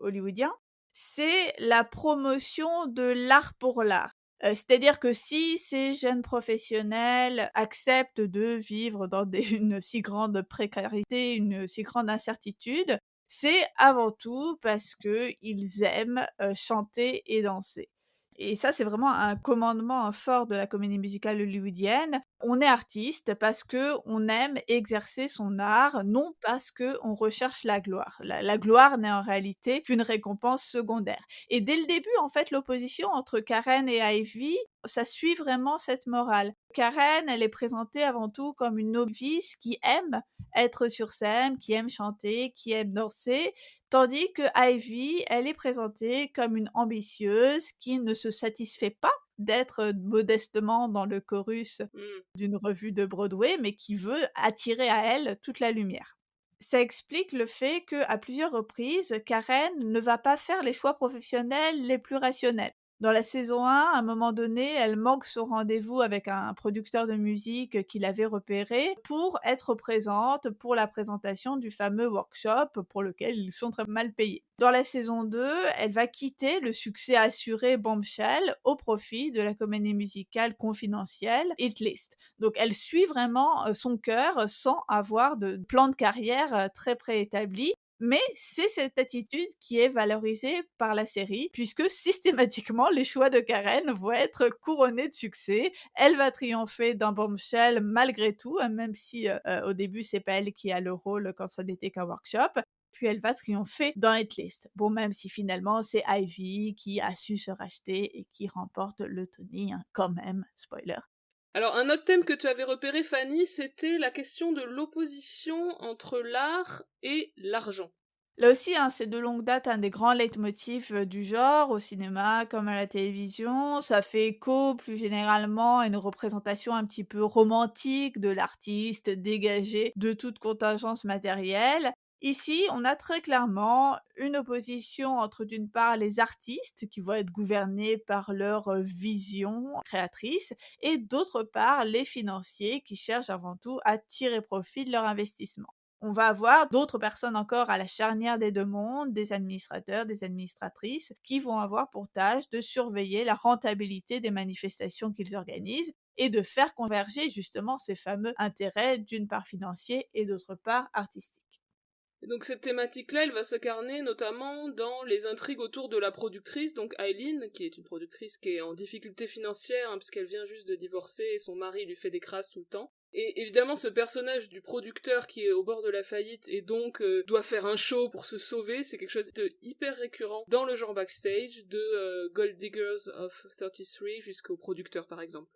hollywoodien, c'est la promotion de l'art pour l'art. C'est-à-dire que si ces jeunes professionnels acceptent de vivre dans une si grande précarité, une si grande incertitude, c'est avant tout parce qu'ils aiment, chanter et danser. Et ça, c'est vraiment un commandement fort de la comédie musicale hollywoodienne. On est artiste parce qu'on aime exercer son art, non parce qu'on recherche la gloire. La gloire n'est en réalité qu'une récompense secondaire. Et dès le début, en fait, l'opposition entre Karen et Ivy, ça suit vraiment cette morale. Karen, elle est présentée avant tout comme une novice qui aime être sur scène, qui aime chanter, qui aime danser, tandis que Ivy, elle est présentée comme une ambitieuse qui ne se satisfait pas d'être modestement dans le chorus Mmh. d'une revue de Broadway, mais qui veut attirer à elle toute la lumière. Ça explique le fait qu'à plusieurs reprises, Karen ne va pas faire les choix professionnels les plus rationnels. Dans la saison 1, à un moment donné, elle manque son rendez-vous avec un producteur de musique qu'il avait repéré pour être présente pour la présentation du fameux workshop pour lequel ils sont très mal payés. Dans la saison 2, elle va quitter le succès assuré Bombshell au profit de la comédie musicale confidentielle Hit List. Donc elle suit vraiment son cœur sans avoir de plan de carrière très préétabli. Mais c'est cette attitude qui est valorisée par la série, puisque systématiquement les choix de Karen vont être couronnés de succès. Elle va triompher dans Bombshell malgré tout, même si au début c'est pas elle qui a le rôle quand ça n'était qu'un workshop. Puis elle va triompher dans Hitlist. Bon, même si finalement c'est Ivy qui a su se racheter et qui remporte le Tony, hein, quand même, spoiler. Alors, un autre thème que tu avais repéré, Fanny, c'était la question de l'opposition entre l'art et l'argent. Là aussi, hein, c'est de longue date un des grands leitmotifs du genre, au cinéma comme à la télévision. Ça fait écho plus généralement à une représentation un petit peu romantique de l'artiste dégagé de toute contingence matérielle. Ici, on a très clairement une opposition entre d'une part les artistes qui vont être gouvernés par leur vision créatrice et d'autre part les financiers qui cherchent avant tout à tirer profit de leur investissement. On va avoir d'autres personnes encore à la charnière des 2 mondes, des administrateurs, des administratrices, qui vont avoir pour tâche de surveiller la rentabilité des manifestations qu'ils organisent et de faire converger justement ces fameux intérêts, d'une part financiers et d'autre part artistiques. Et donc cette thématique-là, elle va s'incarner notamment dans les intrigues autour de la productrice, donc Eileen, qui est une productrice qui est en difficulté financière, hein, puisqu'elle vient juste de divorcer et son mari lui fait des crasses tout le temps. Et évidemment, ce personnage du producteur qui est au bord de la faillite et donc doit faire un show pour se sauver, c'est quelque chose de hyper récurrent dans le genre backstage, de Gold Diggers of 33 jusqu'au producteur par exemple.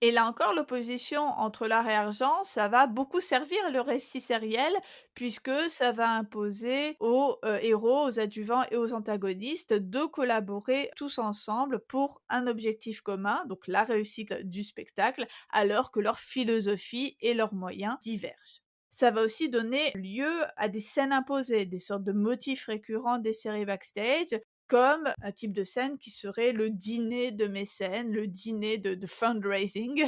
Et là encore, l'opposition entre l'art et argent, ça va beaucoup servir le récit sériel, puisque ça va imposer aux héros, aux adjuvants et aux antagonistes de collaborer tous ensemble pour un objectif commun, donc la réussite du spectacle, alors que leur philosophie et leurs moyens divergent. Ça va aussi donner lieu à des scènes imposées, des sortes de motifs récurrents des séries backstage, comme un type de scène qui serait le dîner de mécènes, le dîner de fundraising.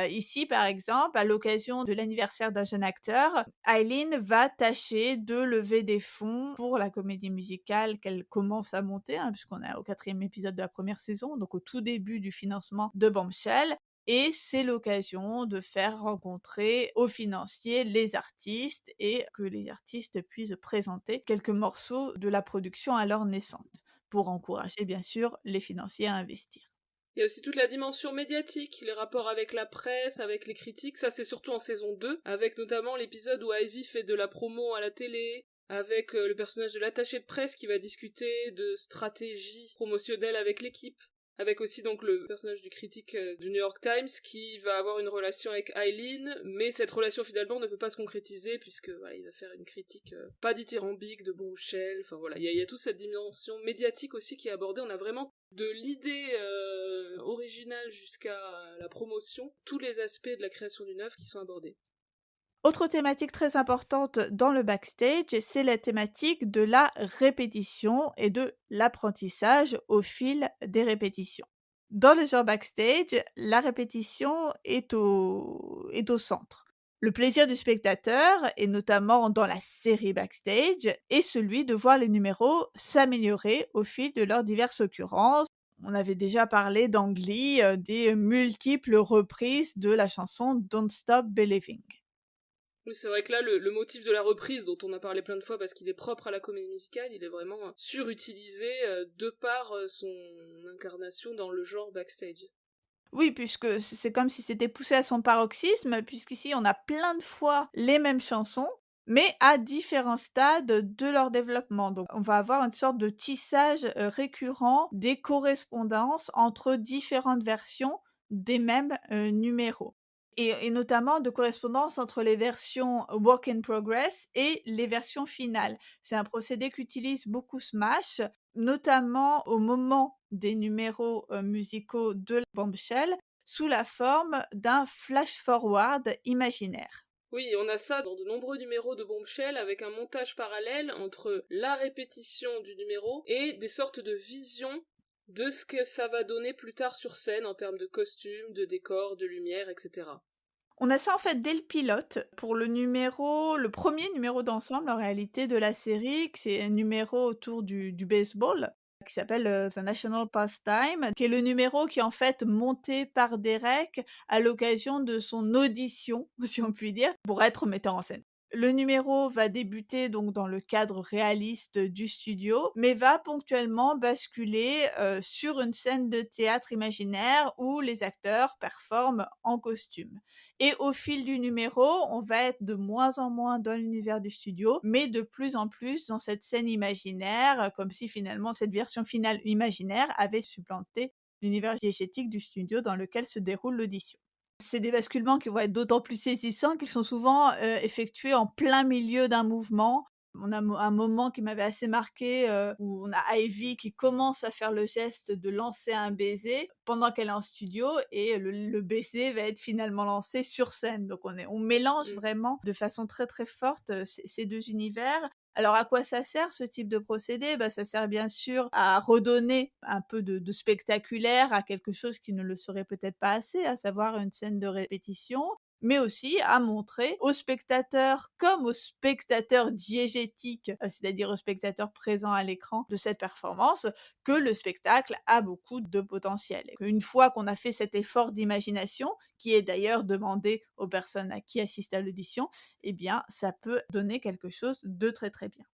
Ici, par exemple, à l'occasion de l'anniversaire d'un jeune acteur, Eileen va tâcher de lever des fonds pour la comédie musicale qu'elle commence à monter, hein, puisqu'on est au 4e épisode de la première saison, donc au tout début du financement de Bombshell. Et c'est l'occasion de faire rencontrer aux financiers les artistes et que les artistes puissent présenter quelques morceaux de la production alors naissante, pour encourager bien sûr les financiers à investir. Il y a aussi toute la dimension médiatique, les rapports avec la presse, avec les critiques, ça c'est surtout en saison 2, avec notamment l'épisode où Ivy fait de la promo à la télé, avec le personnage de l'attaché de presse qui va discuter de stratégie promotionnelle avec l'équipe, avec aussi donc le personnage du critique du New York Times qui va avoir une relation avec Eileen, mais cette relation finalement ne peut pas se concrétiser puisque voilà, il va faire une critique pas dithyrambique de Bombshell, enfin voilà, il y a toute cette dimension médiatique aussi qui est abordée, on a vraiment de l'idée originale jusqu'à la promotion, tous les aspects de la création d'une œuvre qui sont abordés. Autre thématique très importante dans le backstage, c'est la thématique de la répétition et de l'apprentissage au fil des répétitions. Dans le genre backstage, la répétition est au centre. Le plaisir du spectateur, et notamment dans la série backstage, est celui de voir les numéros s'améliorer au fil de leurs diverses occurrences. On avait déjà parlé dans Glee des multiples reprises de la chanson Don't Stop Believing. Oui, c'est vrai que là, le motif de la reprise, dont on a parlé plein de fois parce qu'il est propre à la comédie musicale, il est vraiment surutilisé de par son incarnation dans le genre backstage. Oui, puisque c'est comme si c'était poussé à son paroxysme, puisqu'ici on a plein de fois les mêmes chansons, mais à différents stades de leur développement. Donc on va avoir une sorte de tissage, récurrent des correspondances entre différentes versions des mêmes, numéros. et notamment de correspondance entre les versions work in progress et les versions finales. C'est un procédé qu'utilise beaucoup Smash, notamment au moment des numéros, musicaux de Bombshell, sous la forme d'un flash forward imaginaire. Oui, on a ça dans de nombreux numéros de Bombshell avec un montage parallèle entre la répétition du numéro et des sortes de visions de ce que ça va donner plus tard sur scène en termes de costumes, de décors, de lumière, etc. On a ça en fait dès le pilote pour le premier numéro d'ensemble en réalité de la série, que c'est un numéro autour du baseball qui s'appelle, The National Pastime, qui est le numéro qui est en fait monté par Derek à l'occasion de son audition, si on peut dire, pour être metteur en scène. Le numéro va débuter donc dans le cadre réaliste du studio, mais va ponctuellement basculer, sur une scène de théâtre imaginaire où les acteurs performent en costume. Et au fil du numéro, on va être de moins en moins dans l'univers du studio, mais de plus en plus dans cette scène imaginaire, comme si finalement cette version finale imaginaire avait supplanté l'univers diégétique du studio dans lequel se déroule l'audition. C'est des basculements qui vont être d'autant plus saisissants qu'ils sont souvent, effectués en plein milieu d'un mouvement. On a un moment qui m'avait assez marqué, où on a Ivy qui commence à faire le geste de lancer un baiser pendant qu'elle est en studio et le baiser va être finalement lancé sur scène. Donc on mélange Mm. vraiment de façon très, très forte, ces 2 univers. Alors à quoi ça sert ce type de procédé? Bah, ça sert bien sûr à redonner un peu de spectaculaire à quelque chose qui ne le serait peut-être pas assez, à savoir une scène de répétition, mais aussi à montrer aux spectateurs comme aux spectateurs diégétiques, c'est-à-dire aux spectateurs présents à l'écran de cette performance, que le spectacle a beaucoup de potentiel. Et qu'une fois qu'on a fait cet effort d'imagination, qui est d'ailleurs demandé aux personnes à qui assistent à l'audition, eh bien ça peut donner quelque chose de très, très bien.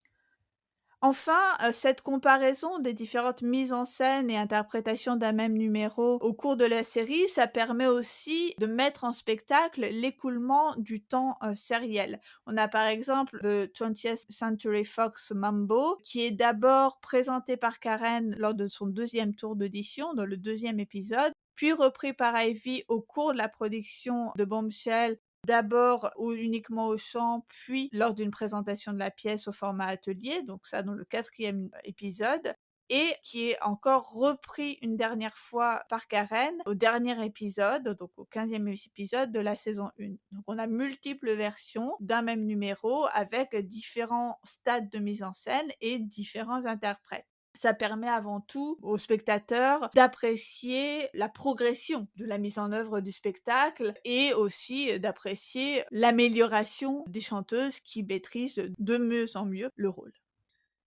Enfin, cette comparaison des différentes mises en scène et interprétations d'un même numéro au cours de la série, ça permet aussi de mettre en spectacle l'écoulement du temps, sériel. On a par exemple le 20th Century Fox Mambo, qui est d'abord présenté par Karen lors de son deuxième tour d'audition, dans le deuxième épisode, puis repris par Ivy au cours de la production de Bombshell, d'abord ou uniquement au chant, puis lors d'une présentation de la pièce au format atelier, donc ça dans le quatrième épisode, et qui est encore repris une dernière fois par Karen au dernier épisode, donc au 15e épisode de la saison 1. Donc on a multiples versions d'un même numéro avec différents stades de mise en scène et différents interprètes. Ça permet avant tout aux spectateurs d'apprécier la progression de la mise en œuvre du spectacle et aussi d'apprécier l'amélioration des chanteuses qui maîtrisent de mieux en mieux le rôle.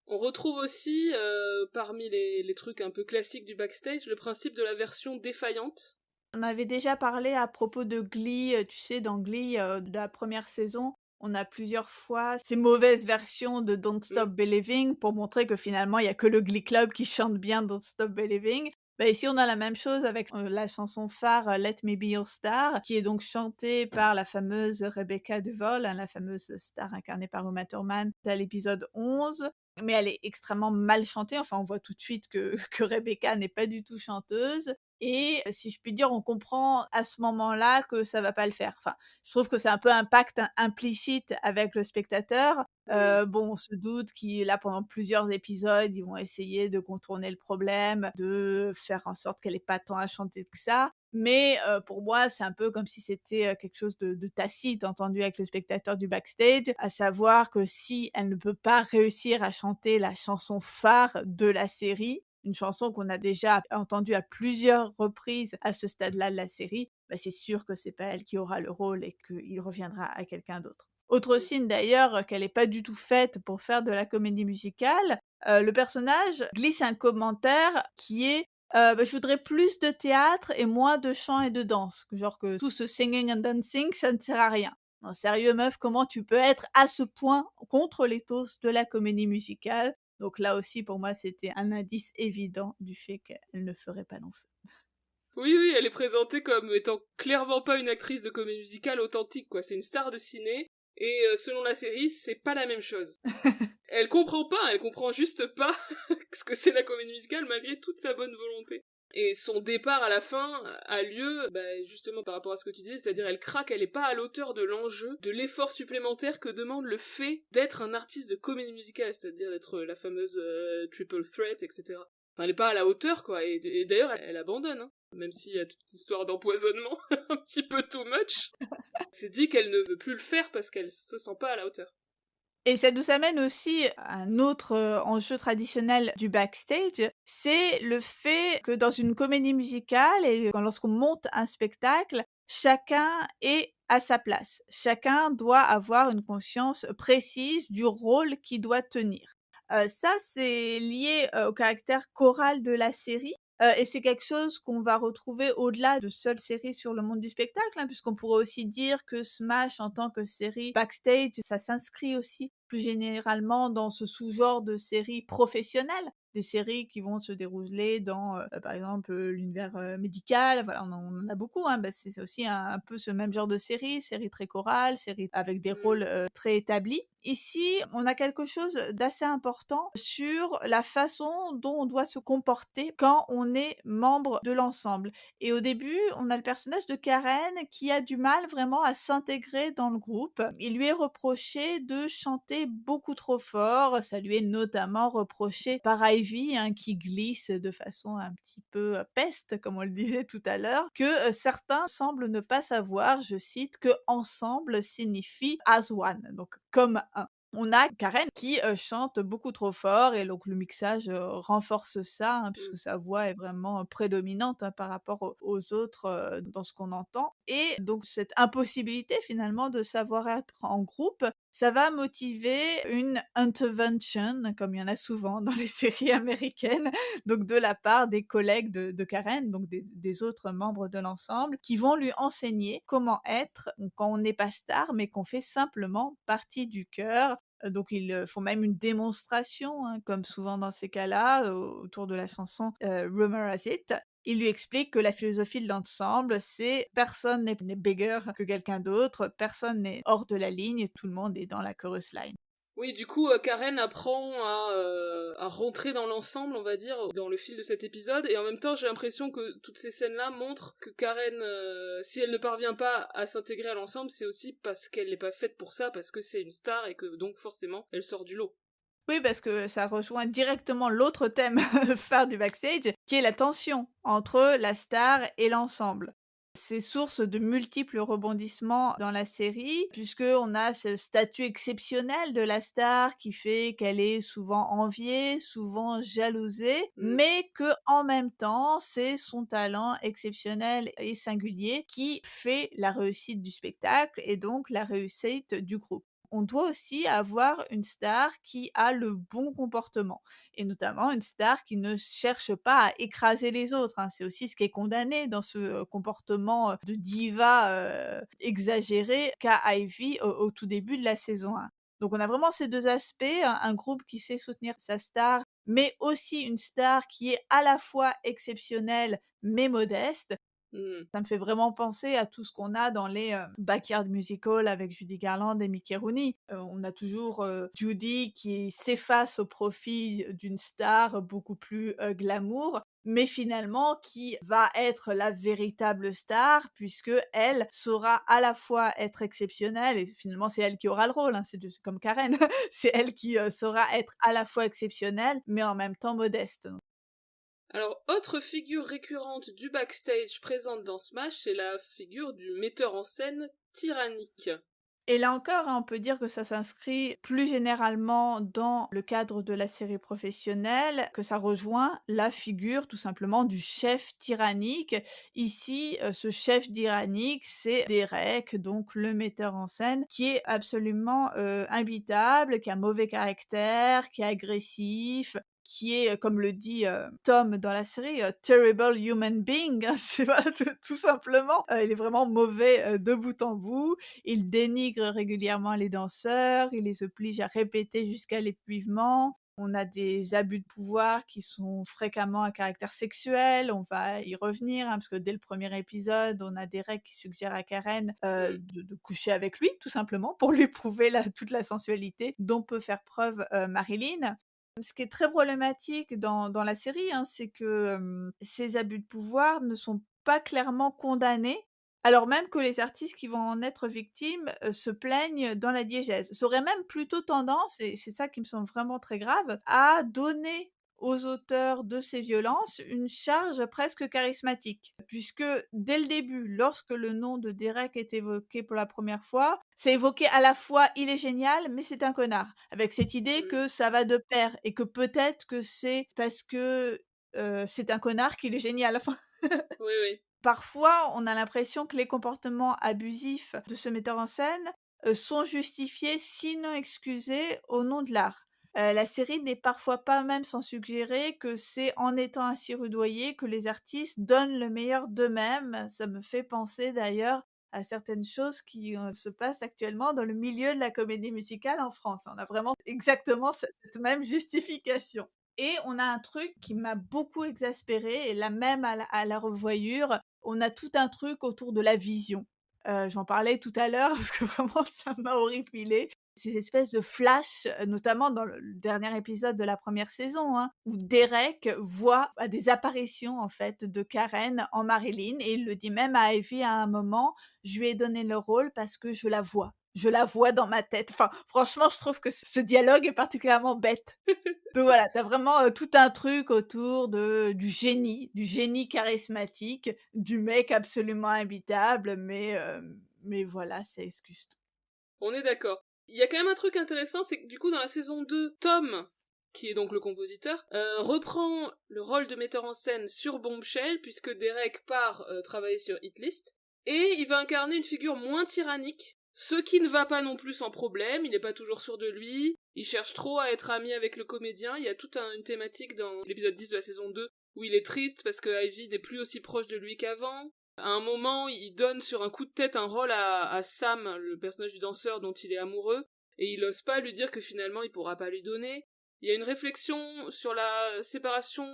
On retrouve aussi, parmi les trucs un peu classiques du backstage, le principe de la version défaillante. On avait déjà parlé à propos de Glee, tu sais dans Glee, de la première saison, on a plusieurs fois ces mauvaises versions de Don't Mm. Stop Believing pour montrer que finalement il y a que le Glee Club qui chante bien Don't Stop Believing. Bah, ici on a la même chose avec, la chanson phare, Let Me Be Your Star, qui est donc chantée par la fameuse Rebecca Duvall, hein, la fameuse star incarnée par Uma Thurman à l'épisode 11. Mais elle est extrêmement mal chantée, enfin on voit tout de suite que que Rebecca n'est pas du tout chanteuse. Et si je puis dire, on comprend à ce moment-là que ça va pas le faire. Enfin, je trouve que c'est un peu un pacte implicite avec le spectateur. Oui. Bon, on se doute qu'ils là, pendant plusieurs épisodes, ils vont essayer de contourner le problème, de faire en sorte qu'elle ait pas tant à chanter que ça. Mais pour moi, c'est un peu comme si c'était, quelque chose de tacite, entendu avec le spectateur du backstage, à savoir que si elle ne peut pas réussir à chanter la chanson phare de la série, une chanson qu'on a déjà entendue à plusieurs reprises à ce stade-là de la série, bah, c'est sûr que c'est pas elle qui aura le rôle et qu'il reviendra à quelqu'un d'autre. Autre Mm. signe d'ailleurs qu'elle est pas du tout faite pour faire de la comédie musicale, le personnage glisse un commentaire qui est, bah, je voudrais plus de théâtre et moins de chant et de danse. Genre que tout ce singing and dancing, ça ne sert à rien. Non sérieux meuf, comment tu peux être à ce point contre l'éthos de la comédie musicale? Donc là aussi, pour moi, c'était un indice évident du fait qu'elle ne ferait pas long feu. Oui, oui, elle est présentée comme étant clairement pas une actrice de comédie musicale authentique, quoi. C'est une star de ciné, et selon la série, c'est pas la même chose. Elle comprend pas, elle comprend juste pas ce que c'est la comédie musicale malgré toute sa bonne volonté. Et son départ à la fin a lieu, justement par rapport à ce que tu disais, c'est-à-dire elle craque, elle est pas à l'auteur de l'enjeu, de l'effort supplémentaire que demande le fait d'être un artiste de comédie musicale, c'est-à-dire d'être la fameuse triple threat, etc. Enfin, elle est pas à la hauteur, quoi, et d'ailleurs elle abandonne, hein. Même s'il y a toute une histoire d'empoisonnement, un petit peu too much, c'est dit qu'elle ne veut plus le faire parce qu'elle se sent pas à la hauteur. Et ça nous amène aussi à un autre, enjeu traditionnel du backstage, c'est le fait que dans une comédie musicale et lorsqu'on monte un spectacle, chacun est à sa place. Chacun doit avoir une conscience précise du rôle qu'il doit tenir. Ça, c'est lié, au caractère choral de la série, et c'est quelque chose qu'on va retrouver au-delà de seules séries sur le monde du spectacle, hein, puisqu'on pourrait aussi dire que Smash, en tant que série backstage, ça s'inscrit aussi plus généralement dans ce sous-genre de séries professionnelles. Des séries qui vont se dérouler dans, par exemple, l'univers, médical, voilà, on en a beaucoup, hein, c'est aussi un peu ce même genre de séries très chorales, séries avec des rôles, très établis. Ici, on a quelque chose d'assez important sur la façon dont on doit se comporter quand on est membre de l'ensemble. Et au début, on a le personnage de Karen qui a du mal vraiment à s'intégrer dans le groupe. Il lui est reproché de chanter beaucoup trop fort. Ça lui est notamment reproché par Ivy, hein, qui glisse de façon un petit peu peste, comme on le disait tout à l'heure, que certains semblent ne pas savoir, je cite, que ensemble signifie as one, donc comme un. On a Karen qui, chante beaucoup trop fort et donc le mixage, renforce ça, hein, Mm. puisque sa voix est vraiment prédominante, hein, par rapport aux autres, dans ce qu'on entend et donc cette impossibilité finalement de savoir être en groupe, ça va motiver une intervention, comme il y en a souvent dans les séries américaines, donc de la part des collègues de Karen, donc des autres membres de l'ensemble, qui vont lui enseigner comment être quand on n'est pas star, mais qu'on fait simplement partie du chœur. Donc ils, font même une démonstration, hein, comme souvent dans ces cas-là, autour de la chanson, Rumour Has It. Il lui explique que la philosophie de l'ensemble, c'est personne n'est bigger que quelqu'un d'autre, personne n'est hors de la ligne, tout le monde est dans la chorus line. Oui, du coup, Karen apprend à rentrer dans l'ensemble, on va dire, dans le fil de cet épisode, et en même temps, j'ai l'impression que toutes ces scènes-là montrent que Karen, si elle ne parvient pas à s'intégrer à l'ensemble, c'est aussi parce qu'elle n'est pas faite pour ça, parce que c'est une star, et que donc forcément, elle sort du lot. Oui, parce que ça rejoint directement l'autre thème phare du backstage, qui est la tension entre la star et l'ensemble. C'est source de multiples rebondissements dans la série, puisqu'on a ce statut exceptionnel de la star qui fait qu'elle est souvent enviée, souvent jalousée, Mm. mais que en même temps, c'est son talent exceptionnel et singulier qui fait la réussite du spectacle et donc la réussite du groupe. On doit aussi avoir une star qui a le bon comportement et notamment une star qui ne cherche pas à écraser les autres, hein. C'est aussi ce qui est condamné dans ce, comportement, de diva, exagéré qu'a Ivy au tout début de la saison 1. Donc on a vraiment ces 2 aspects, un groupe qui sait soutenir sa star, mais aussi une star qui est à la fois exceptionnelle, mais modeste. Mm. Ça me fait vraiment penser à tout ce qu'on a dans les, Backyard Musical avec Judy Garland et Mickey Rooney. On a toujours, Judy qui s'efface au profit d'une star beaucoup plus, glamour, mais finalement qui va être la véritable star puisqu'elle saura à la fois être exceptionnelle et finalement c'est elle qui aura le rôle, hein, c'est comme Karen. C'est elle qui, saura être à la fois exceptionnelle, mais en même temps modeste. Alors, autre figure récurrente du backstage présente dans Smash, c'est la figure du metteur en scène tyrannique. Et là encore, hein, on peut dire que ça s'inscrit plus généralement dans le cadre de la série professionnelle, que ça rejoint la figure tout simplement du chef tyrannique. Ici, ce chef tyrannique, c'est Derek, donc le metteur en scène, qui est absolument, imbitable, qui a mauvais caractère, qui est agressif, qui est, comme le dit, Tom dans la série, terrible human being, hein, c'est voilà, tout simplement, il est vraiment mauvais, de bout en bout. Il dénigre régulièrement les danseurs, il les oblige à répéter jusqu'à l'épuisement. On a des abus de pouvoir qui sont fréquemment à caractère sexuel, on va y revenir, hein, parce que dès le premier épisode, on a Derek qui suggère à Karen, Mm. de coucher avec lui, tout simplement, pour lui prouver toute la sensualité dont peut faire preuve, Marilyn. Ce qui est très problématique dans la série, hein, c'est que, ces abus de pouvoir ne sont pas clairement condamnés, alors même que les artistes qui vont en être victimes, se plaignent dans la diégèse. Ça aurait même plutôt tendance, et c'est ça qui me semble vraiment très grave, à donner aux auteurs de ces violences une charge presque charismatique. Puisque dès le début, lorsque le nom de Derek est évoqué pour la première fois, c'est évoqué à la fois «il est génial, mais c'est un connard», avec cette idée Mmh. que ça va de pair et que peut-être que c'est parce que, c'est un connard qu'il est génial. Enfin, Oui, oui. parfois, on a l'impression que les comportements abusifs de ce metteur en scène, sont justifiés, sinon excusés, au nom de l'art. La série n'est parfois pas même sans suggérer que c'est en étant ainsi rudoyés que les artistes donnent le meilleur d'eux-mêmes. Ça me fait penser d'ailleurs à certaines choses qui, se passent actuellement dans le milieu de la comédie musicale en France. On a vraiment exactement cette même justification. Et on a un truc qui m'a beaucoup exaspérée, et là même à la revoyure, on a tout un truc autour de la vision. J'en parlais tout à l'heure parce que vraiment ça m'a horripilée. Ces espèces de flashs, notamment dans le dernier épisode de la première saison, hein, où Derek voit, des apparitions en fait de Karen en Marilyn, et il le dit même à Ivy à un moment: «Je lui ai donné le rôle parce que je la vois. Je la vois dans ma tête». Enfin, franchement, je trouve que ce dialogue est particulièrement bête. Donc voilà, tu as vraiment, tout un truc autour du génie charismatique, du mec absolument imbitable, mais voilà, ça excuse tout. On est d'accord. Il y a quand même un truc intéressant, c'est que du coup dans la saison 2, Tom, qui est donc le compositeur, reprend le rôle de metteur en scène sur Bombshell, puisque Derek part travailler sur Hit List, et il va incarner une figure moins tyrannique, ce qui ne va pas non plus sans problème, il n'est pas toujours sûr de lui, il cherche trop à être ami avec le comédien, il y a toute une thématique dans l'épisode 10 de la saison 2, où il est triste parce que Ivy n'est plus aussi proche de lui qu'avant. À un moment, il donne sur un coup de tête un rôle à Sam, le personnage du danseur dont il est amoureux, et il ose pas lui dire que finalement il pourra pas lui donner. Il y a une réflexion sur la séparation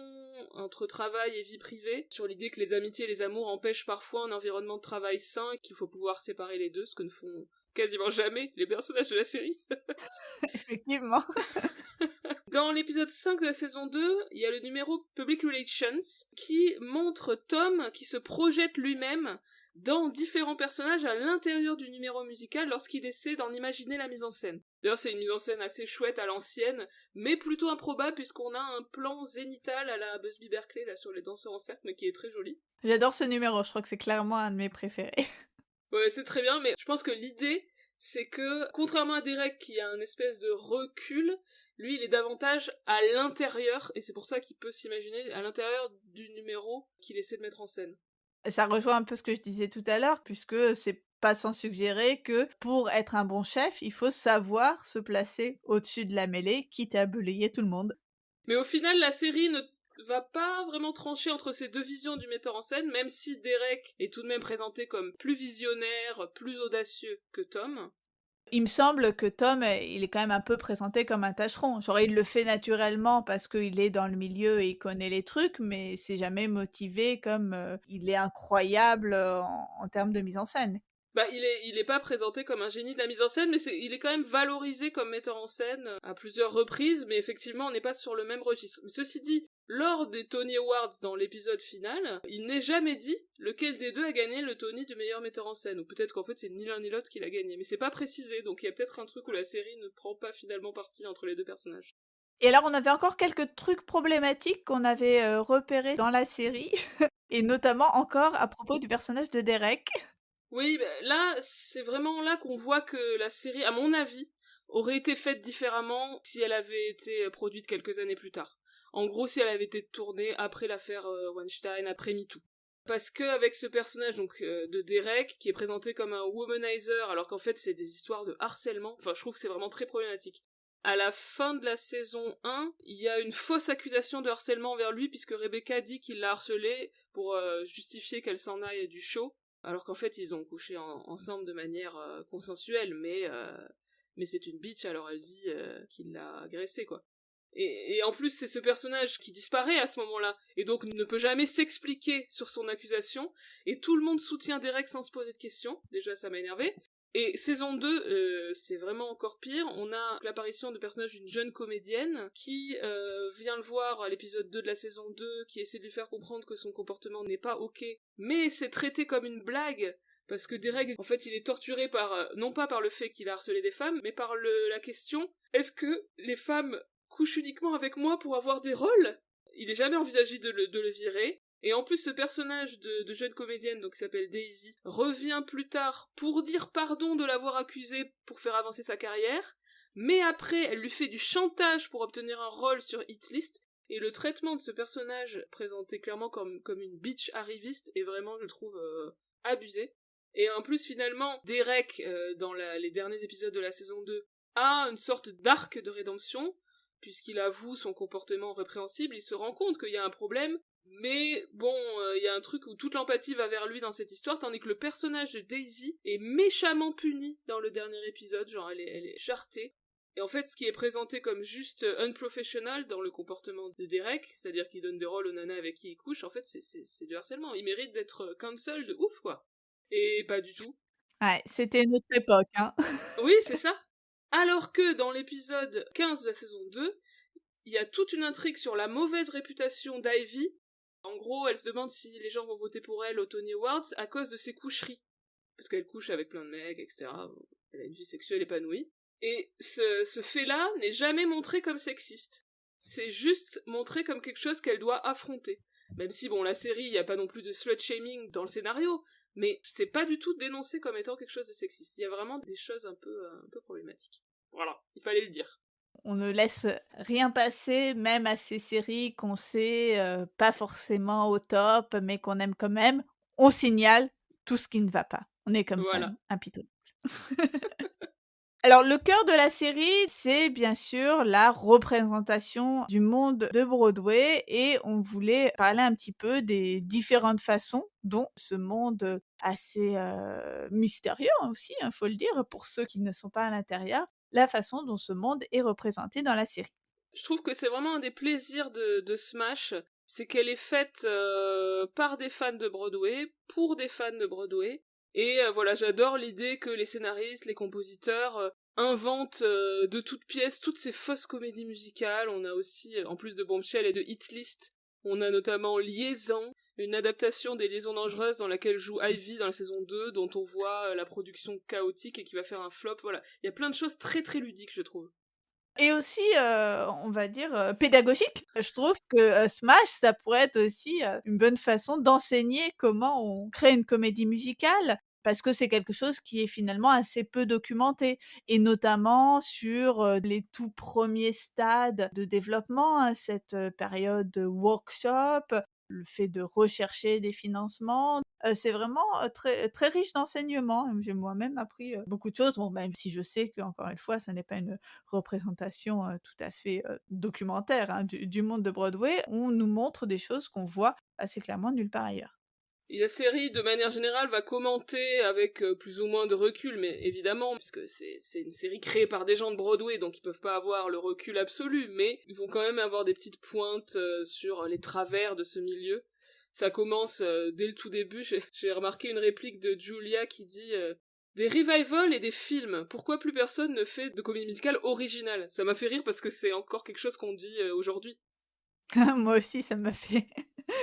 entre travail et vie privée, sur l'idée que les amitiés et les amours empêchent parfois un environnement de travail sain et qu'il faut pouvoir séparer les deux, ce que ne font quasiment jamais les personnages de la série. Effectivement. Dans l'épisode 5 de la saison 2, il y a le numéro Public Relations qui montre Tom qui se projette lui-même dans différents personnages à l'intérieur du numéro musical lorsqu'il essaie d'en imaginer la mise en scène. D'ailleurs, c'est une mise en scène assez chouette à l'ancienne, mais plutôt improbable puisqu'on a un plan zénital à la Busby Berkeley là sur les danseurs en cercle, mais qui est très joli. J'adore ce numéro, je crois que c'est clairement un de mes préférés. Ouais, c'est très bien, mais je pense que l'idée, c'est que, contrairement à Derek qui a un espèce de recul, lui, il est davantage à l'intérieur, et c'est pour ça qu'il peut s'imaginer à l'intérieur du numéro qu'il essaie de mettre en scène. Ça rejoint un peu ce que je disais tout à l'heure, puisque c'est pas sans suggérer que pour être un bon chef, il faut savoir se placer au-dessus de la mêlée, quitte à balayer tout le monde. Mais au final, la série ne va pas vraiment trancher entre ces deux visions du metteur en scène, même si Derek est tout de même présenté comme plus visionnaire, plus audacieux que Tom. Il me semble que Tom, il est quand même un peu présenté comme un tâcheron. Genre, il le fait naturellement parce qu'il est dans le milieu et il connaît les trucs, mais c'est jamais motivé comme, il est incroyable, en termes de mise en scène. Bah, il est pas présenté comme un génie de la mise en scène, mais il est quand même valorisé comme metteur en scène à plusieurs reprises, mais effectivement, on n'est pas sur le même registre. Mais ceci dit, lors des Tony Awards dans l'épisode final, il n'est jamais dit lequel des deux a gagné le Tony du meilleur metteur en scène, ou peut-être qu'en fait c'est ni l'un ni l'autre qui l'a gagné, mais c'est pas précisé, donc il y a peut-être un truc où la série ne prend pas finalement parti entre les deux personnages. Et alors, on avait encore quelques trucs problématiques qu'on avait, repérés dans la série et notamment encore à propos du personnage de Derek. Oui, bah, là, c'est vraiment là qu'on voit que la série, à mon avis, aurait été faite différemment si elle avait été produite quelques années plus tard. En gros, si elle avait été tournée après l'affaire Weinstein, après MeToo. Parce que avec ce personnage donc de Derek, qui est présenté comme un womanizer, alors qu'en fait c'est des histoires de harcèlement, enfin je trouve que c'est vraiment très problématique. À la fin de la saison 1, il y a une fausse accusation de harcèlement envers lui, puisque Rebecca dit qu'il l'a harcelée pour justifier qu'elle s'en aille du show, alors qu'en fait ils ont couché ensemble de manière consensuelle, mais c'est une bitch, alors elle dit qu'il l'a agressée, quoi. Et en plus, c'est ce personnage qui disparaît à ce moment-là, et donc ne peut jamais s'expliquer sur son accusation, et tout le monde soutient Derek sans se poser de questions, déjà ça m'a énervé, Et saison 2, c'est vraiment encore pire. On a l'apparition de personnages d'une jeune comédienne qui vient le voir à l'épisode 2 de la saison 2, qui essaie de lui faire comprendre que son comportement n'est pas ok, mais c'est traité comme une blague, parce que Derek, en fait, il est torturé par, non pas par le fait qu'il a harcelé des femmes, mais par la question, est-ce que les femmes couchent uniquement avec moi pour avoir des rôles? Il est jamais envisagé de le virer. Et en plus, ce personnage de jeune comédienne, donc qui s'appelle Daisy, revient plus tard pour dire pardon de l'avoir accusée pour faire avancer sa carrière, mais après, elle lui fait du chantage pour obtenir un rôle sur Hit List, et le traitement de ce personnage, présenté clairement comme une bitch arriviste, est vraiment, je trouve, abusé. Et en plus, finalement, Derek, dans les derniers épisodes de la saison 2, a une sorte d'arc de rédemption, puisqu'il avoue son comportement répréhensible, il se rend compte qu'il y a un problème, mais bon, il y a un truc où toute l'empathie va vers lui dans cette histoire, tandis que le personnage de Daisy est méchamment puni dans le dernier épisode, genre elle est jartée. Et en fait, ce qui est présenté comme juste unprofessional dans le comportement de Derek, c'est-à-dire qu'il donne des rôles aux nanas avec qui il couche, en fait, c'est du harcèlement. Il mérite d'être cancel de ouf, quoi. Et pas du tout. Ouais, c'était une autre époque, hein. Oui, c'est ça. Alors que dans l'épisode 15 de la saison 2, il y a toute une intrigue sur la mauvaise réputation d'Ivy. En gros, elle se demande si les gens vont voter pour elle au Tony Awards à cause de ses coucheries. Parce qu'elle couche avec plein de mecs, etc. Elle a une vie sexuelle épanouie. Et ce fait-là n'est jamais montré comme sexiste. C'est juste montré comme quelque chose qu'elle doit affronter. Même si, bon, la série, il n'y a pas non plus de slut-shaming dans le scénario, mais c'est pas du tout dénoncé comme étant quelque chose de sexiste. Il y a vraiment des choses un peu problématiques. Voilà, il fallait le dire. On ne laisse rien passer, même à ces séries qu'on sait, pas forcément au top, mais qu'on aime quand même. On signale tout ce qui ne va pas. On est comme ça, Voilà. nous, impitoyables. Alors le cœur de la série, c'est bien sûr la représentation du monde de Broadway et on voulait parler un petit peu des différentes façons dont ce monde, assez, mystérieux aussi, hein, faut le dire, pour ceux qui ne sont pas à l'intérieur, la façon dont ce monde est représenté dans la série. Je trouve que c'est vraiment un des plaisirs de Smash, c'est qu'elle est faite par des fans de Broadway, pour des fans de Broadway, et voilà, j'adore l'idée que les scénaristes, les compositeurs inventent de toutes pièces toutes ces fausses comédies musicales. On a aussi, en plus de Bombshell et de Hit List, on a notamment Liaison, une adaptation des Liaisons dangereuses dans laquelle joue Ivy dans la saison 2, dont on voit la production chaotique et qui va faire un flop. Voilà, il y a plein de choses très très ludiques, je trouve. Et aussi, on va dire, pédagogique. Je trouve que, Smash, ça pourrait être aussi, une bonne façon d'enseigner comment on crée une comédie musicale, parce que c'est quelque chose qui est finalement assez peu documenté et notamment sur, les tout premiers stades de développement, hein, cette, période de workshop, le fait de rechercher des financements. C'est vraiment, très très riche d'enseignements. J'ai moi-même appris, beaucoup de choses. Bon, même si je sais qu'encore une fois, ça n'est pas une représentation, tout à fait, documentaire, hein, du monde de Broadway. On nous montre des choses qu'on voit assez clairement nulle part ailleurs. Et la série, de manière générale, va commenter avec plus ou moins de recul, mais évidemment, puisque c'est une série créée par des gens de Broadway, donc ils peuvent pas avoir le recul absolu, mais ils vont quand même avoir des petites pointes sur les travers de ce milieu. Ça commence dès le tout début, j'ai remarqué une réplique de Julia qui dit des revivals et des films, pourquoi plus personne ne fait de comédie musicale originale? Ça m'a fait rire parce que c'est encore quelque chose qu'on dit aujourd'hui. Moi aussi, ça m'a fait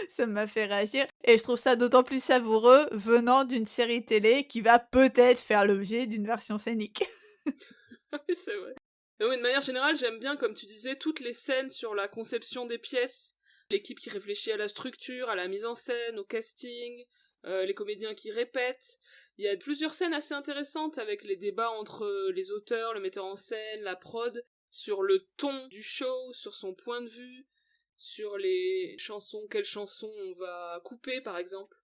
ça m'a fait réagir et je trouve ça d'autant plus savoureux venant d'une série télé qui va peut-être faire l'objet d'une version scénique. Oui, c'est vrai. Mais oui, de manière générale, j'aime bien, comme tu disais, toutes les scènes sur la conception des pièces, l'équipe qui réfléchit à la structure, à la mise en scène, au casting, les comédiens qui répètent. Il y a plusieurs scènes assez intéressantes avec les débats entre les auteurs, le metteur en scène, la prod, sur le ton du show, sur son point de vue, sur les chansons, quelles chansons on va couper, par exemple.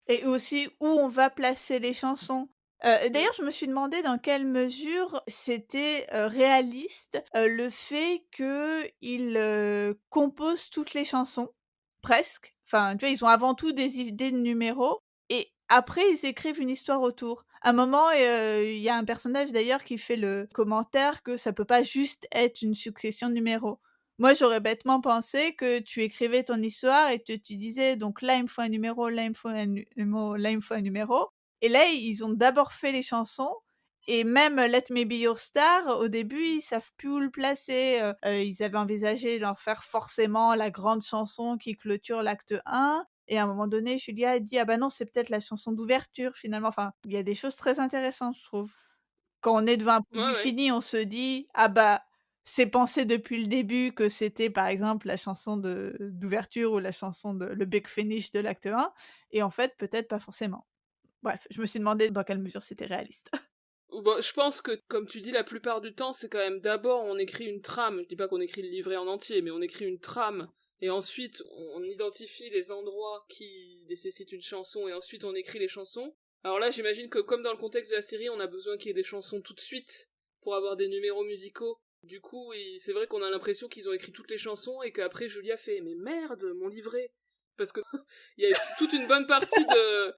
Et aussi où on va placer les chansons. Mm. D'ailleurs, je me suis demandé dans quelle mesure c'était, réaliste, le fait qu'ils, composent toutes les chansons, presque. Enfin, tu vois, ils ont avant tout des idées de numéros et après ils écrivent une histoire autour. À un moment, il y a un personnage d'ailleurs qui fait le commentaire que ça peut pas juste être une succession de numéros. Moi, j'aurais bêtement pensé que tu écrivais ton histoire et que tu disais: «Donc là, il me faut un numéro, là, il me faut un numéro, là, il me faut un numéro» et là, ils ont d'abord fait les chansons Et même Let Me Be Your Star, au début, ils savent plus où le placer. Ils avaient envisagé d'en faire forcément la grande chanson qui clôture l'acte 1. Et à un moment donné, Julia a dit: «Ah bah non, c'est peut-être la chanson d'ouverture finalement». Enfin, il y a des choses très intéressantes, je trouve. Quand on est devant un Ouais, produit ouais. fini, on se dit: «Ah bah, c'est pensé depuis le début que c'était par exemple la chanson d'ouverture ou la chanson de le big finish de l'acte 1» et en fait, peut-être pas forcément. Bref, je me suis demandé dans quelle mesure c'était réaliste. Bon, je pense que, comme tu dis, la plupart du temps, c'est quand même d'abord on écrit une trame. Je dis pas qu'on écrit le livret en entier, mais on écrit une trame. Et ensuite, on identifie les endroits qui nécessitent une chanson, et ensuite on écrit les chansons. Alors là, j'imagine que comme dans le contexte de la série, on a besoin qu'il y ait des chansons tout de suite pour avoir des numéros musicaux. Du coup, c'est vrai qu'on a l'impression qu'ils ont écrit toutes les chansons et qu'après Julia fait «Mais merde, mon livret!» Parce que il y a toute une bonne partie de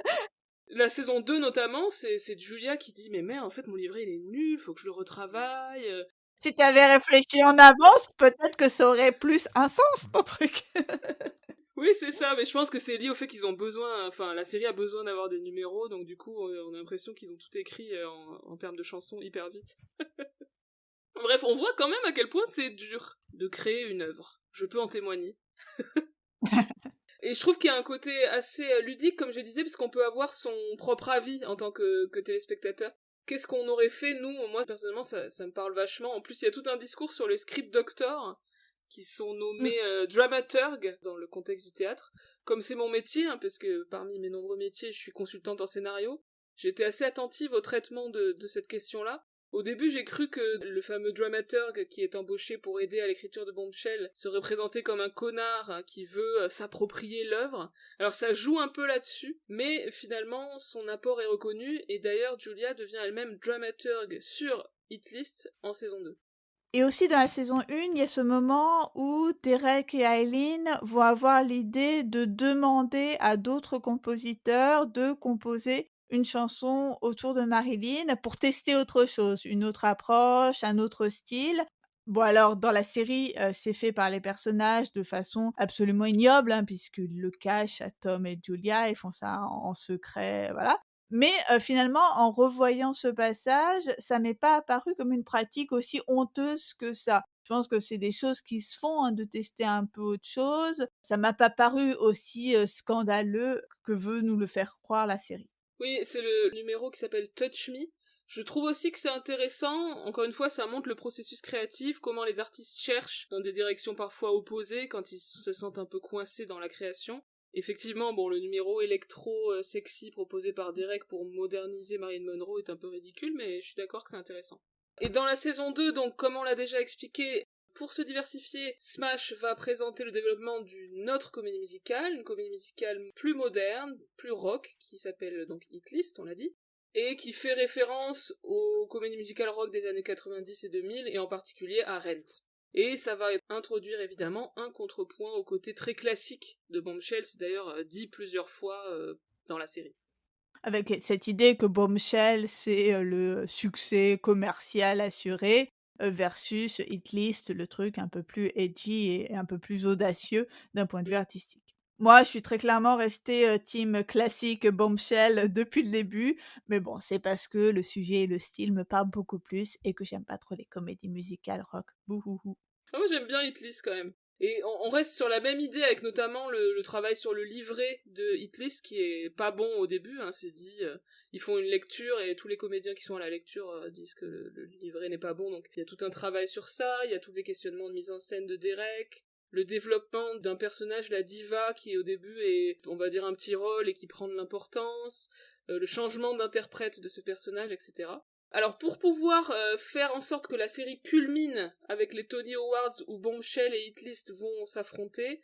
la saison 2 notamment, c'est Julia qui dit «Mais merde, en fait mon livret il est nul, faut que je le retravaille». Si tu avais réfléchi en avance, peut-être que ça aurait plus un sens ton truc. Oui, c'est ça, mais je pense que c'est lié au fait qu'ils ont besoin, enfin la série a besoin d'avoir des numéros, donc du coup on a l'impression qu'ils ont tout écrit en termes de chansons hyper vite. Bref, on voit quand même à quel point c'est dur de créer une œuvre. Je peux en témoigner. Et je trouve qu'il y a un côté assez ludique, comme je disais, parce qu'on peut avoir son propre avis en tant que téléspectateur. Qu'est-ce qu'on aurait fait, nous? Moi, personnellement, ça me parle vachement. En plus, il y a tout un discours sur les script doctors, qui sont Mmh. nommés dramaturgues dans le contexte du théâtre. Comme c'est mon métier, hein, parce que parmi mes nombreux métiers, je suis consultante en scénario, j'ai été assez attentive au traitement de cette question-là. Au début, j'ai cru que le fameux dramaturge qui est embauché pour aider à l'écriture de Bombshell se représentait comme un connard qui veut s'approprier l'œuvre. Alors ça joue un peu là-dessus, mais finalement son apport est reconnu et d'ailleurs Julia devient elle-même dramaturge sur Hit List en saison 2. Et aussi dans la saison 1, il y a ce moment où Derek et Eileen vont avoir l'idée de demander à d'autres compositeurs de composer une chanson autour de Marilyn pour tester autre chose, une autre approche, un autre style. Bon alors dans la série, c'est fait par les personnages de façon absolument ignoble, hein, puisqu'ils le cachent à Tom et Julia, ils font ça en secret, voilà. Mais finalement, en revoyant ce passage, ça m'est pas apparu comme une pratique aussi honteuse que ça. Je pense que c'est des choses qui se font, hein, de tester un peu autre chose. Ça m'a pas paru aussi, scandaleux que veut nous le faire croire la série. Oui, c'est le numéro qui s'appelle Touch Me. Je trouve aussi que c'est intéressant, encore une fois, ça montre le processus créatif, comment les artistes cherchent dans des directions parfois opposées quand ils se sentent un peu coincés dans la création. Effectivement, bon, le numéro électro-sexy proposé par Derek pour moderniser Marilyn Monroe est un peu ridicule, mais je suis d'accord que c'est intéressant. Et dans la saison 2, donc, comme on l'a déjà expliqué, pour se diversifier, Smash va présenter le développement d'une autre comédie musicale, une comédie musicale plus moderne, plus rock, qui s'appelle donc Hit List, on l'a dit, et qui fait référence aux comédies musicales rock des années 90 et 2000, et en particulier à Rent. Et ça va introduire évidemment un contrepoint au côté très classique de Bombshell, c'est d'ailleurs dit plusieurs fois dans la série. Avec cette idée que Bombshell, c'est, le succès commercial assuré, versus Hit List, le truc un peu plus edgy et un peu plus audacieux d'un point de vue Mm. artistique. Moi, je suis très clairement restée, team classique Bombshell depuis le début, mais bon, c'est parce que le sujet et le style me parlent beaucoup plus et que j'aime pas trop les comédies musicales rock. Bouhouhou. Ah, moi j'aime bien Hitlist quand même. Et on reste sur la même idée avec notamment le travail sur le livret de Hitlist qui est pas bon au début, hein, c'est dit, ils font une lecture et tous les comédiens qui sont à la lecture disent que le livret n'est pas bon, donc il y a tout un travail sur ça, il y a tous les questionnements de mise en scène de Derek, le développement d'un personnage, la diva, qui au début est, on va dire, un petit rôle et qui prend de l'importance, le changement d'interprète de ce personnage, etc. Alors pour pouvoir faire en sorte que la série culmine avec les Tony Awards où Bombshell et Hit List vont s'affronter,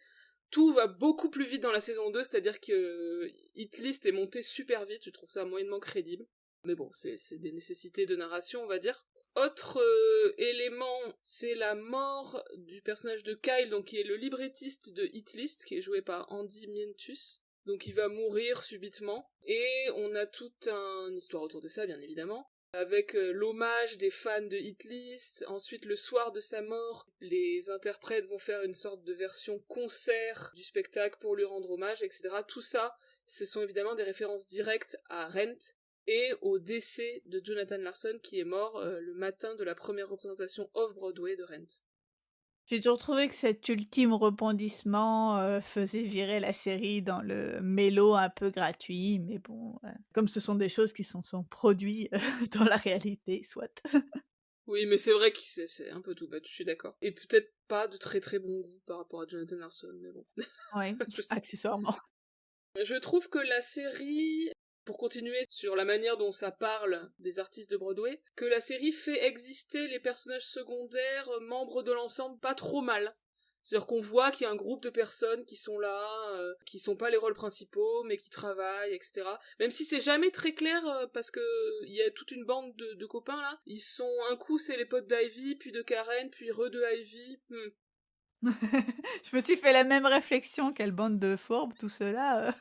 tout va beaucoup plus vite dans la saison 2, c'est-à-dire que Hit List est monté super vite, je trouve ça moyennement crédible. Mais bon, c'est des nécessités de narration, on va dire. Autre élément, c'est la mort du personnage de Kyle, donc qui est le librettiste de Hit List, qui est joué par Andy Mientus. Donc il va mourir subitement. Et on a toute une histoire autour de ça, bien évidemment avec l'hommage des fans de Hit List. Ensuite, le soir de sa mort, les interprètes vont faire une sorte de version concert du spectacle pour lui rendre hommage, etc. Tout ça, ce sont évidemment des références directes à Rent. et au décès de Jonathan Larson qui est mort le matin de la première représentation off-Broadway de Rent. J'ai toujours trouvé que cet ultime rebondissement, faisait virer la série dans le mélo un peu gratuit, mais bon, comme ce sont des choses qui sont produits, dans la réalité, soit. Oui, mais c'est vrai que c'est un peu tout bête, je suis d'accord. Et peut-être pas de très très bon goût par rapport à Jonathan Larson, mais bon. Oui, Je sais. accessoirement. Je trouve que la série, pour continuer sur la manière dont ça parle des artistes de Broadway, que la série fait exister les personnages secondaires, membres de l'ensemble, pas trop mal. C'est-à-dire qu'on voit qu'il y a un groupe de personnes qui sont là, qui sont pas les rôles principaux, mais qui travaillent, etc. Même si c'est jamais très clair, parce que il y a toute une bande de copains là. Ils sont, un coup c'est les potes d'Ivy, puis de Karen, puis de Ivy. Je me suis fait la même réflexion, quelle bande de fourbes tout cela.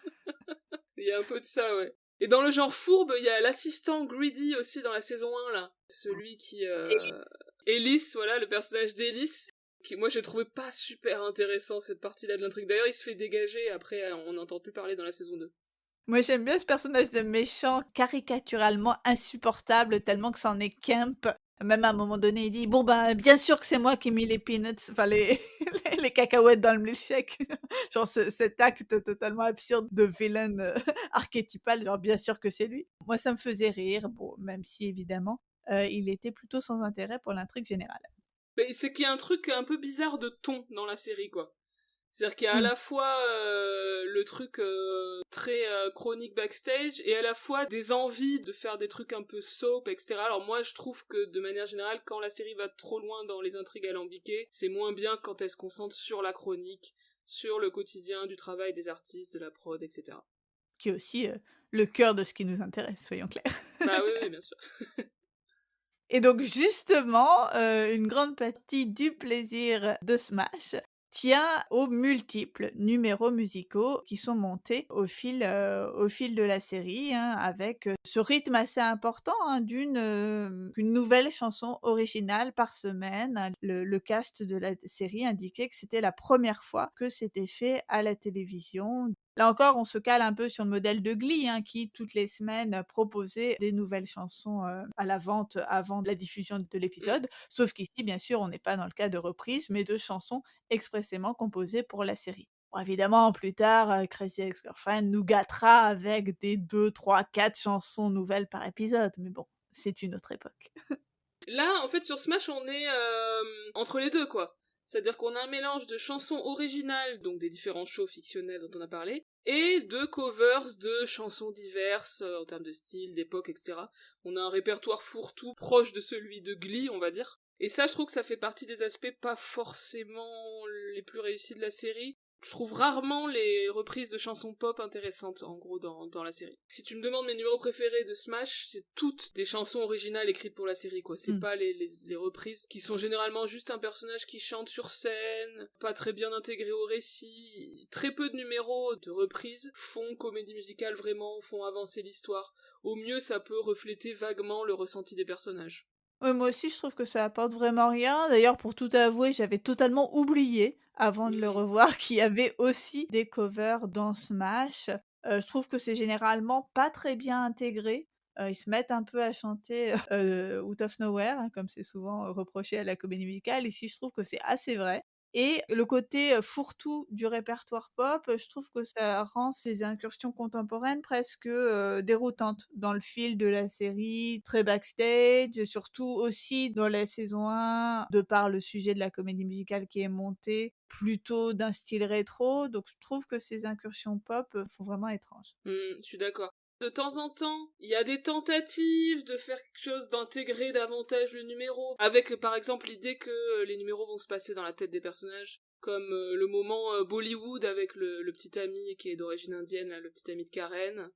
Il y a un peu de ça, ouais. Et dans le genre fourbe, il y a l'assistant Greedy aussi dans la saison 1, là. Celui qui... Ellis, voilà, le personnage d'Ellis, qui moi j'ai trouvé pas super intéressant cette partie-là de l'intrigue. D'ailleurs, il se fait dégager, après on n'entend plus parler dans la saison 2. Moi, j'aime bien ce personnage de méchant caricaturalement insupportable, tellement que c'en est Kemp. Même à un moment donné, il dit: «Bon, bah, bien sûr que c'est moi qui ai mis les peanuts, enfin les les cacahuètes dans le milkshake». Genre cet acte totalement absurde de vilain, archétypal, genre bien sûr que c'est lui. Moi, ça me faisait rire, bon, même si évidemment, il était plutôt sans intérêt pour l'intrigue générale. Mais c'est qu'il y a un truc un peu bizarre de ton dans la série, quoi. C'est-à-dire qu'il y a à Mmh. la fois le truc très chronique backstage et à la fois des envies de faire des trucs un peu soap, etc. Alors moi je trouve que de manière générale, quand la série va trop loin dans les intrigues alambiquées, c'est moins bien quand elle se concentre sur la chronique, sur le quotidien du travail des artistes, de la prod, etc. Qui est aussi, le cœur de ce qui nous intéresse, soyons clairs. Bah oui, oui, bien sûr. Et donc justement, une grande partie du plaisir de Smash tient aux multiples numéros musicaux qui sont montés au fil de la série, hein, avec, ce rythme assez important, hein, une nouvelle chanson originale par semaine. Le cast de la série indiquait que c'était la première fois que c'était fait à la télévision. Là encore, on se cale un peu sur le modèle de Glee, hein, qui toutes les semaines proposait des nouvelles chansons, à la vente avant la diffusion de Mm. l'épisode. Sauf qu'ici, bien sûr, on n'est pas dans le cas de reprises, mais de chansons expressément composées pour la série. Bon, évidemment, plus tard, Crazy Ex-Girlfriend nous gâtera avec des 2, 3, 4 chansons nouvelles par épisode, mais bon, c'est une autre époque. Là, en fait, sur Smash, on est entre les deux, quoi. C'est-à-dire qu'on a un mélange de chansons originales, donc des différents shows fictionnels dont on a parlé, et de covers de chansons diverses en termes de style, d'époque, etc. On a un répertoire fourre-tout proche de celui de Glee, on va dire. Et ça, je trouve que ça fait partie des aspects pas forcément les plus réussis de la série. Je trouve rarement les reprises de chansons pop intéressantes, en gros, dans la série. Si tu me demandes mes numéros préférés de Smash, c'est toutes des chansons originales écrites pour la série, quoi. C'est Mmh. pas les reprises, qui sont généralement juste un personnage qui chante sur scène, pas très bien intégré au récit. Très peu de numéros de reprises font comédie musicale vraiment, font avancer l'histoire. Au mieux, ça peut refléter vaguement le ressenti des personnages. Ouais, moi aussi, je trouve que ça apporte vraiment rien. D'ailleurs, pour tout avouer, j'avais totalement oublié, avant de le Mhm. revoir, qu'il y avait aussi des covers dans Smash. Je trouve que c'est généralement pas très bien intégré. Ils se mettent un peu à chanter, Out of Nowhere, hein, comme c'est souvent, reproché à la comédie musicale. Ici, je trouve que c'est assez vrai. Et le côté, fourre-tout du répertoire pop, je trouve que ça rend ces incursions contemporaines presque, déroutantes dans le fil de la série, très backstage, surtout aussi dans la saison 1, de par le sujet de la comédie musicale qui est montée, plutôt d'un style rétro. Donc je trouve que ces incursions pop, font vraiment étranges. Je suis d'accord. De temps en temps, il y a des tentatives de faire quelque chose, d'intégrer davantage le numéro, avec par exemple l'idée que les numéros vont se passer dans la tête des personnages, comme le moment Bollywood avec le petit ami qui est d'origine indienne, là, le petit ami de Karen.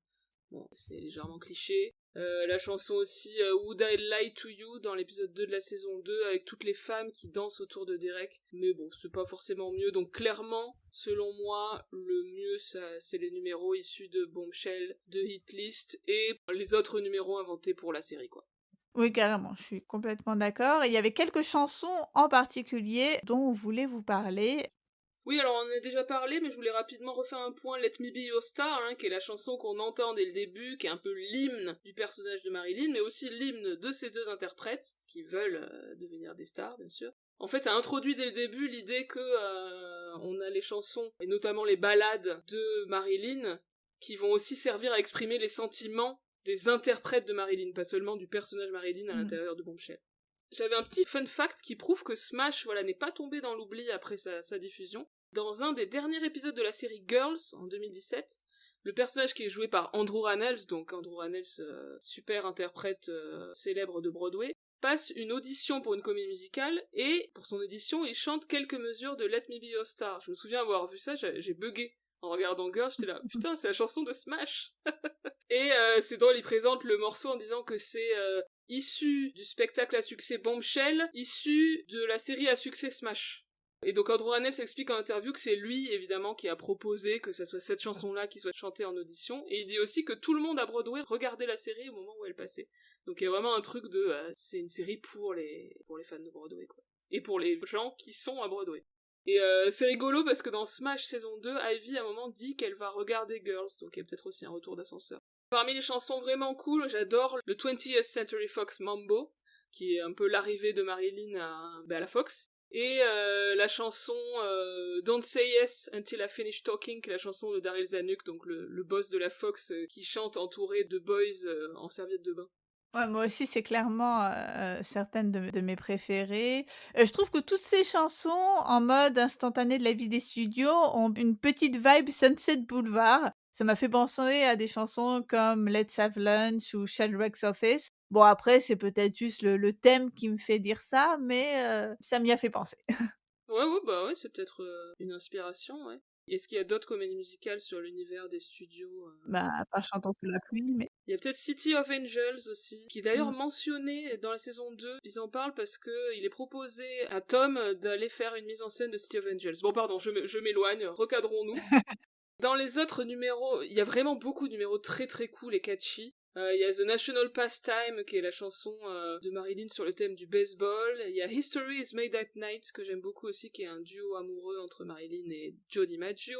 Bon, c'est légèrement cliché. La chanson aussi Would I Lie to You dans l'épisode 2 de la saison 2 avec toutes les femmes qui dansent autour de Derek. Mais bon, c'est pas forcément mieux. Donc clairement, selon moi, le mieux c'est les numéros issus de Bombshell, de Hitlist et les autres numéros inventés pour la série, quoi. Oui, carrément, je suis complètement d'accord. Et il y avait quelques chansons en particulier dont on voulait vous parler. Oui, alors on en a déjà parlé, mais je voulais rapidement refaire un point. Let Me Be Your Star, qui est la chanson qu'on entend dès le début, qui est un peu l'hymne du personnage de Marilyn, mais aussi l'hymne de ces deux interprètes, qui veulent devenir des stars, bien sûr. En fait, ça introduit dès le début l'idée que on a les chansons, et notamment les ballades de Marilyn, qui vont aussi servir à exprimer les sentiments des interprètes de Marilyn, pas seulement du personnage Marilyn à l'intérieur de Bombshell. J'avais un petit fun fact qui prouve que Smash n'est pas tombé dans l'oubli après sa diffusion. Dans un des derniers épisodes de la série Girls, en 2017, le personnage qui est joué par Andrew Rannells, donc Andrew Rannells, super interprète célèbre de Broadway, passe une audition pour une comédie musicale, et pour son audition, il chante quelques mesures de Let Me Be Your Star. Je me souviens avoir vu ça, j'ai bugué. En regardant Girls, j'étais là, putain, c'est la chanson de Smash. Et c'est drôle, il présente le morceau en disant que c'est issu du spectacle à succès Bombshell, issu de la série à succès Smash. Et donc Andrew Rannells explique en interview que c'est lui, évidemment, qui a proposé que ça soit cette chanson-là qui soit chantée en audition, et il dit aussi que tout le monde à Broadway regardait la série au moment où elle passait. Donc il y a vraiment un truc de... c'est une série pour les fans de Broadway, quoi. Et pour les gens qui sont à Broadway. Et c'est rigolo parce que dans Smash saison 2, Ivy à un moment dit qu'elle va regarder Girls, donc il y a peut-être aussi un retour d'ascenseur. Parmi les chansons vraiment cool, j'adore le 20th Century Fox Mambo, qui est un peu l'arrivée de Marilyn à la Fox. Et la chanson Don't Say Yes Until I Finish Talking, qui est la chanson de Daryl Zanuck, donc le boss de la Fox, qui chante entouré de boys en serviette de bain. Ouais, moi aussi, c'est clairement, certaines de mes préférées. Je trouve que toutes ces chansons en mode instantané de la vie des studios ont une petite vibe Sunset Boulevard. Ça m'a fait penser à des chansons comme Let's Have Lunch ou Sheldrake's Office. Bon après, c'est peut-être juste le thème qui me fait dire ça, mais ça m'y a fait penser. Ouais, c'est peut-être une inspiration, ouais. Est-ce qu'il y a d'autres comédies musicales sur l'univers des studios Bah, pas Chantons sous la pluie, mais Il y a peut-être City of Angels aussi, qui est d'ailleurs mmh. mentionné dans la saison 2. Ils en parlent parce que il est proposé à Tom d'aller faire une mise en scène de City of Angels. Bon, pardon, je m'éloigne, recadrons-nous. Dans les autres numéros, il y a vraiment beaucoup de numéros très très cool et catchy. Il y a The National Pastime, qui est la chanson de Marilyn sur le thème du baseball. Il y a History is Made at Night, que j'aime beaucoup aussi, qui est un duo amoureux entre Marilyn et Joe DiMaggio.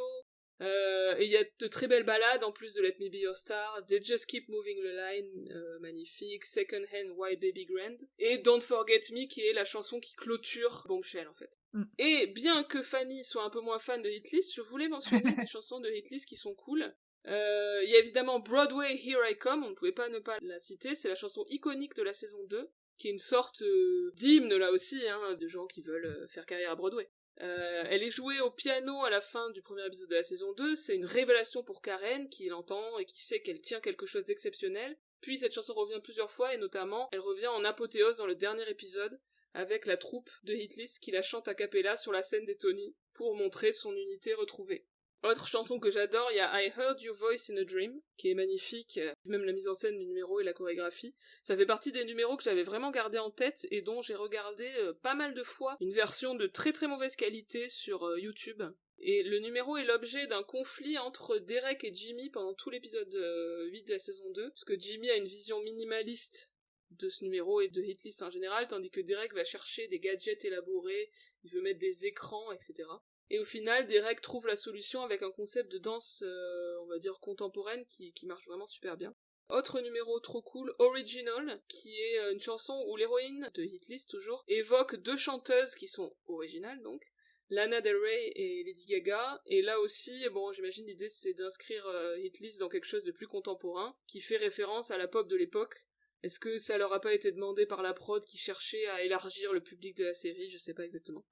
Et il y a de très belles ballades, en plus de Let Me Be Your Star. They Just Keep Moving the Line, magnifique. Second Hand, Why Baby Grand. Et Don't Forget Me, qui est la chanson qui clôture Bombshell, en fait. Et bien que Fanny soit un peu moins fan de Hitlist, je voulais mentionner des chansons de Hitlist qui sont cool. Il y a évidemment Broadway Here I Come, on ne pouvait pas ne pas la citer, c'est la chanson iconique de la saison 2, qui est une sorte d'hymne là aussi, de gens qui veulent faire carrière à Broadway. Elle est jouée au piano à la fin du premier épisode de la saison 2, c'est une révélation pour Karen qui l'entend et qui sait qu'elle tient quelque chose d'exceptionnel. Puis cette chanson revient plusieurs fois et notamment elle revient en apothéose dans le dernier épisode avec la troupe de Hitlist qui la chante a cappella sur la scène des Tony pour montrer son unité retrouvée. Autre chanson que j'adore, il y a I Heard Your Voice in a Dream, qui est magnifique, même la mise en scène du numéro et la chorégraphie. Ça fait partie des numéros que j'avais vraiment gardé en tête et dont j'ai regardé pas mal de fois une version de très très mauvaise qualité sur YouTube. Et le numéro est l'objet d'un conflit entre Derek et Jimmy pendant tout l'épisode 8 de la saison 2, parce que Jimmy a une vision minimaliste de ce numéro et de Hitlist en général, tandis que Derek va chercher des gadgets élaborés, il veut mettre des écrans, etc. Et au final, Derek trouve la solution avec un concept de danse, on va dire contemporaine, qui marche vraiment super bien. Autre numéro trop cool, Original, qui est une chanson où l'héroïne, de Hitlist toujours, évoque deux chanteuses qui sont originales donc, Lana Del Rey et Lady Gaga, et là aussi, bon, j'imagine l'idée c'est d'inscrire Hitlist dans quelque chose de plus contemporain, qui fait référence à la pop de l'époque. Est-ce que ça leur a pas été demandé par la prod qui cherchait à élargir le public de la série? Je sais pas exactement.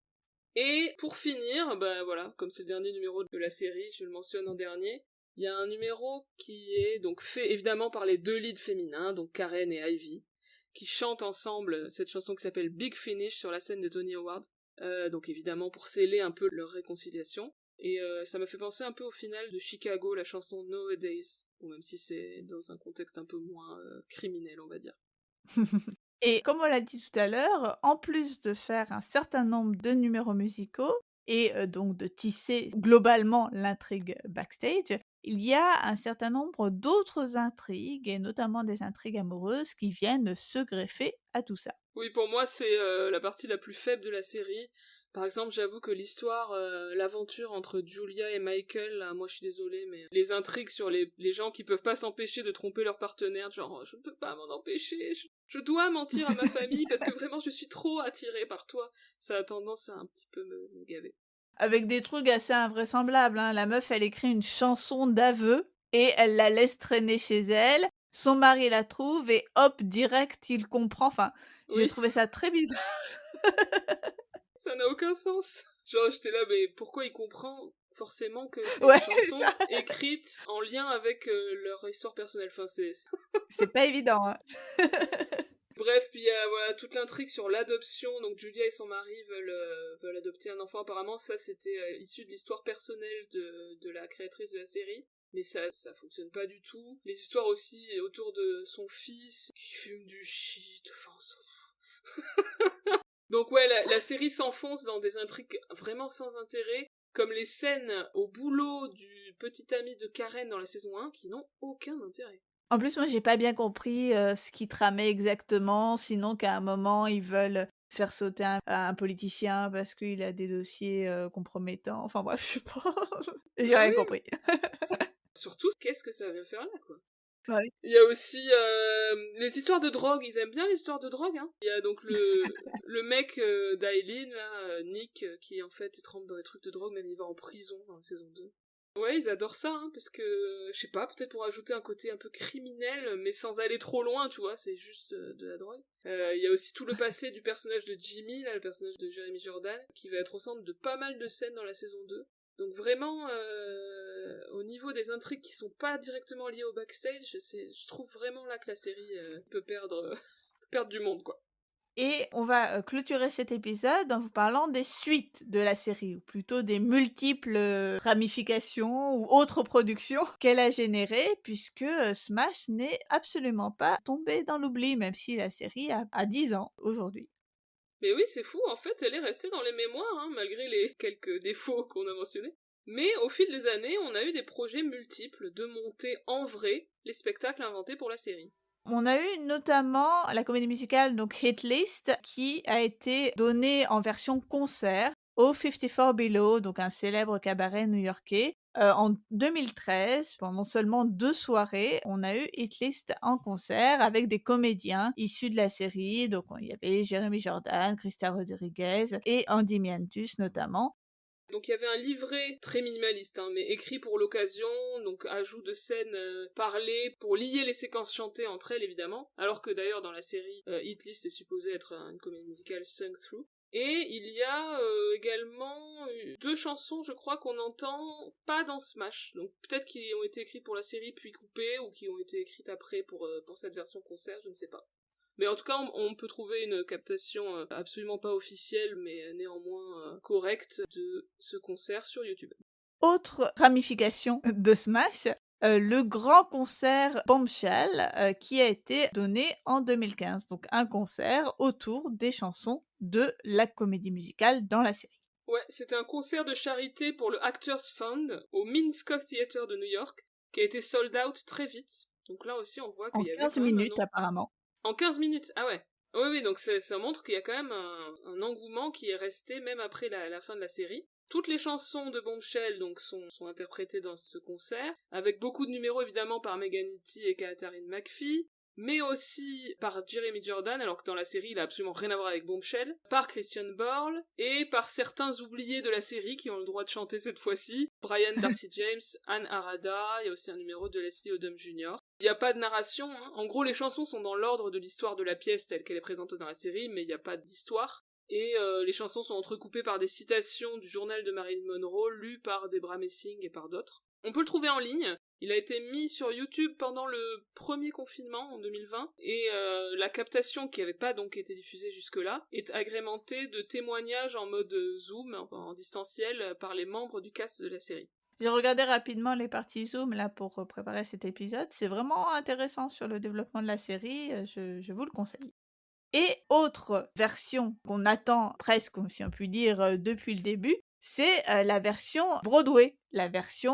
Et pour finir, voilà, comme c'est le dernier numéro de la série, je le mentionne en dernier, il y a un numéro qui est donc fait évidemment par les deux leads féminins, donc Karen et Ivy, qui chantent ensemble cette chanson qui s'appelle Big Finish sur la scène des Tony Awards, donc évidemment pour sceller un peu leur réconciliation. Et ça m'a fait penser un peu au final de Chicago, la chanson Nowadays, même si c'est dans un contexte un peu moins criminel, on va dire. Et comme on l'a dit tout à l'heure, en plus de faire un certain nombre de numéros musicaux et donc de tisser globalement l'intrigue backstage, il y a un certain nombre d'autres intrigues et notamment des intrigues amoureuses qui viennent se greffer à tout ça. Oui, pour moi, c'est la partie la plus faible de la série. Par exemple, j'avoue que l'histoire, l'aventure entre Julia et Michael, là, moi je suis désolée, mais les intrigues sur les gens qui peuvent pas s'empêcher de tromper leur partenaire, genre je ne peux pas m'en empêcher, je dois mentir à ma famille parce que vraiment je suis trop attirée par toi, ça a tendance à un petit peu me gaver. Avec des trucs assez invraisemblables, hein. La meuf, elle écrit une chanson d'aveu et elle la laisse traîner chez elle. Son mari la trouve et hop, direct, il comprend. Enfin, j'ai Oui, trouvé ça très bizarre. ça n'a aucun sens. Genre j'étais là, mais pourquoi il comprend forcément que c'est une Ouais, chanson ça, écrite en lien avec leur histoire personnelle, enfin c'est... c'est pas évident, hein. Bref, puis il y a voilà, toute l'intrigue sur l'adoption. Donc Julia et son mari veulent adopter un enfant. Apparemment, ça c'était issu de l'histoire personnelle de la créatrice de la série. Mais ça fonctionne pas du tout. Les histoires aussi autour de son fils qui fume du shit. Enfin, on s'en fout. Donc ouais, la série s'enfonce dans des intrigues vraiment sans intérêt, comme les scènes au boulot du petit ami de Karen dans la saison 1 qui n'ont aucun intérêt. En plus, moi, j'ai pas bien compris, ce qu'ils tramaient exactement, sinon qu'à un moment, ils veulent faire sauter un politicien parce qu'il a des dossiers, compromettants. Enfin bref, je sais pas. J'ai Bah rien oui, compris. surtout, qu'est-ce que ça vient faire là, quoi. Bah oui. Il y a aussi les histoires de drogue, ils aiment bien les histoires de drogue, hein. Il y a donc le mec d'Aileen, là, Nick, qui en fait trempe dans des trucs de drogue, même il va en prison dans la saison 2. Ouais, ils adorent ça, hein, parce que, je sais pas, peut-être pour ajouter un côté un peu criminel, mais sans aller trop loin, tu vois, c'est juste de la drogue. Il y a aussi tout le passé du personnage de Jimmy, là, le personnage de Jeremy Jordan, qui va être au centre de pas mal de scènes dans la saison 2. Donc vraiment, au niveau des intrigues qui sont pas directement liées au backstage, je trouve vraiment là que la série peut perdre, perdre du monde, quoi. Et on va, clôturer cet épisode en vous parlant des suites de la série, ou plutôt des multiples, ramifications ou autres productions qu'elle a générées puisque, Smash n'est absolument pas tombé dans l'oubli, même si la série a 10 ans aujourd'hui. Mais oui, c'est fou, en fait, elle est restée dans les mémoires, hein, malgré les quelques défauts qu'on a mentionnés. Mais au fil des années, on a eu des projets multiples de monter en vrai les spectacles inventés pour la série. On a eu notamment la comédie musicale donc Hit List qui a été donnée en version concert au 54 Below, donc un célèbre cabaret new-yorkais. En 2013, pendant seulement 2 soirées, on a eu Hit List en concert avec des comédiens issus de la série. Donc il y avait Jeremy Jordan, Krista Rodriguez et Andy Miantus notamment. Donc il y avait un livret très minimaliste, hein, mais écrit pour l'occasion, donc ajout de scènes parlées pour lier les séquences chantées entre elles évidemment, alors que d'ailleurs dans la série Hit List est supposée être une comédie musicale sung through. Et il y a également 2 chansons, je crois, qu'on entend pas dans Smash. Donc peut-être qu'ils ont été écrits pour la série puis coupés, ou qui ont été écrites après pour cette version concert, je ne sais pas. Mais en tout cas, on peut trouver une captation absolument pas officielle, mais néanmoins correcte de ce concert sur YouTube. Autre ramification de Smash, le grand concert Bombshell, qui a été donné en 2015. Donc un concert autour des chansons de la comédie musicale dans la série. Ouais, c'était un concert de charité pour le Actors Fund au Minskoff Theatre de New York, qui a été sold out très vite. Donc là aussi, on voit En qu'il y avait 15 quand même un minutes nom. apparemment. En 15 minutes, ah ouais. Oui, oui, donc ça montre qu'il y a quand même un engouement qui est resté même après la fin de la série. Toutes les chansons de Bombshell donc sont interprétées dans ce concert, avec beaucoup de numéros évidemment par Megan Nitti et Katharine McPhee, mais aussi par Jeremy Jordan, alors que dans la série il a absolument rien à voir avec Bombshell, par Christian Borle, et par certains oubliés de la série qui ont le droit de chanter cette fois-ci, Brian Darcy James, Anne Harada, il y a aussi un numéro de Leslie Odom Jr. Il n'y a pas de narration, hein. En gros les chansons sont dans l'ordre de l'histoire de la pièce telle qu'elle est présentée dans la série, mais il n'y a pas d'histoire. Et les chansons sont entrecoupées par des citations du journal de Marilyn Monroe, lues par Debra Messing et par d'autres. On peut le trouver en ligne. Il a été mis sur YouTube pendant le premier confinement en 2020, et la captation qui n'avait pas donc été diffusée jusque-là est agrémentée de témoignages en mode Zoom, enfin, en distanciel, par les membres du cast de la série. J'ai regardé rapidement les parties Zoom là pour préparer cet épisode. C'est vraiment intéressant sur le développement de la série, je vous le conseille. Et autre version qu'on attend presque, si on peut dire, depuis le début, c'est, la version Broadway, la version,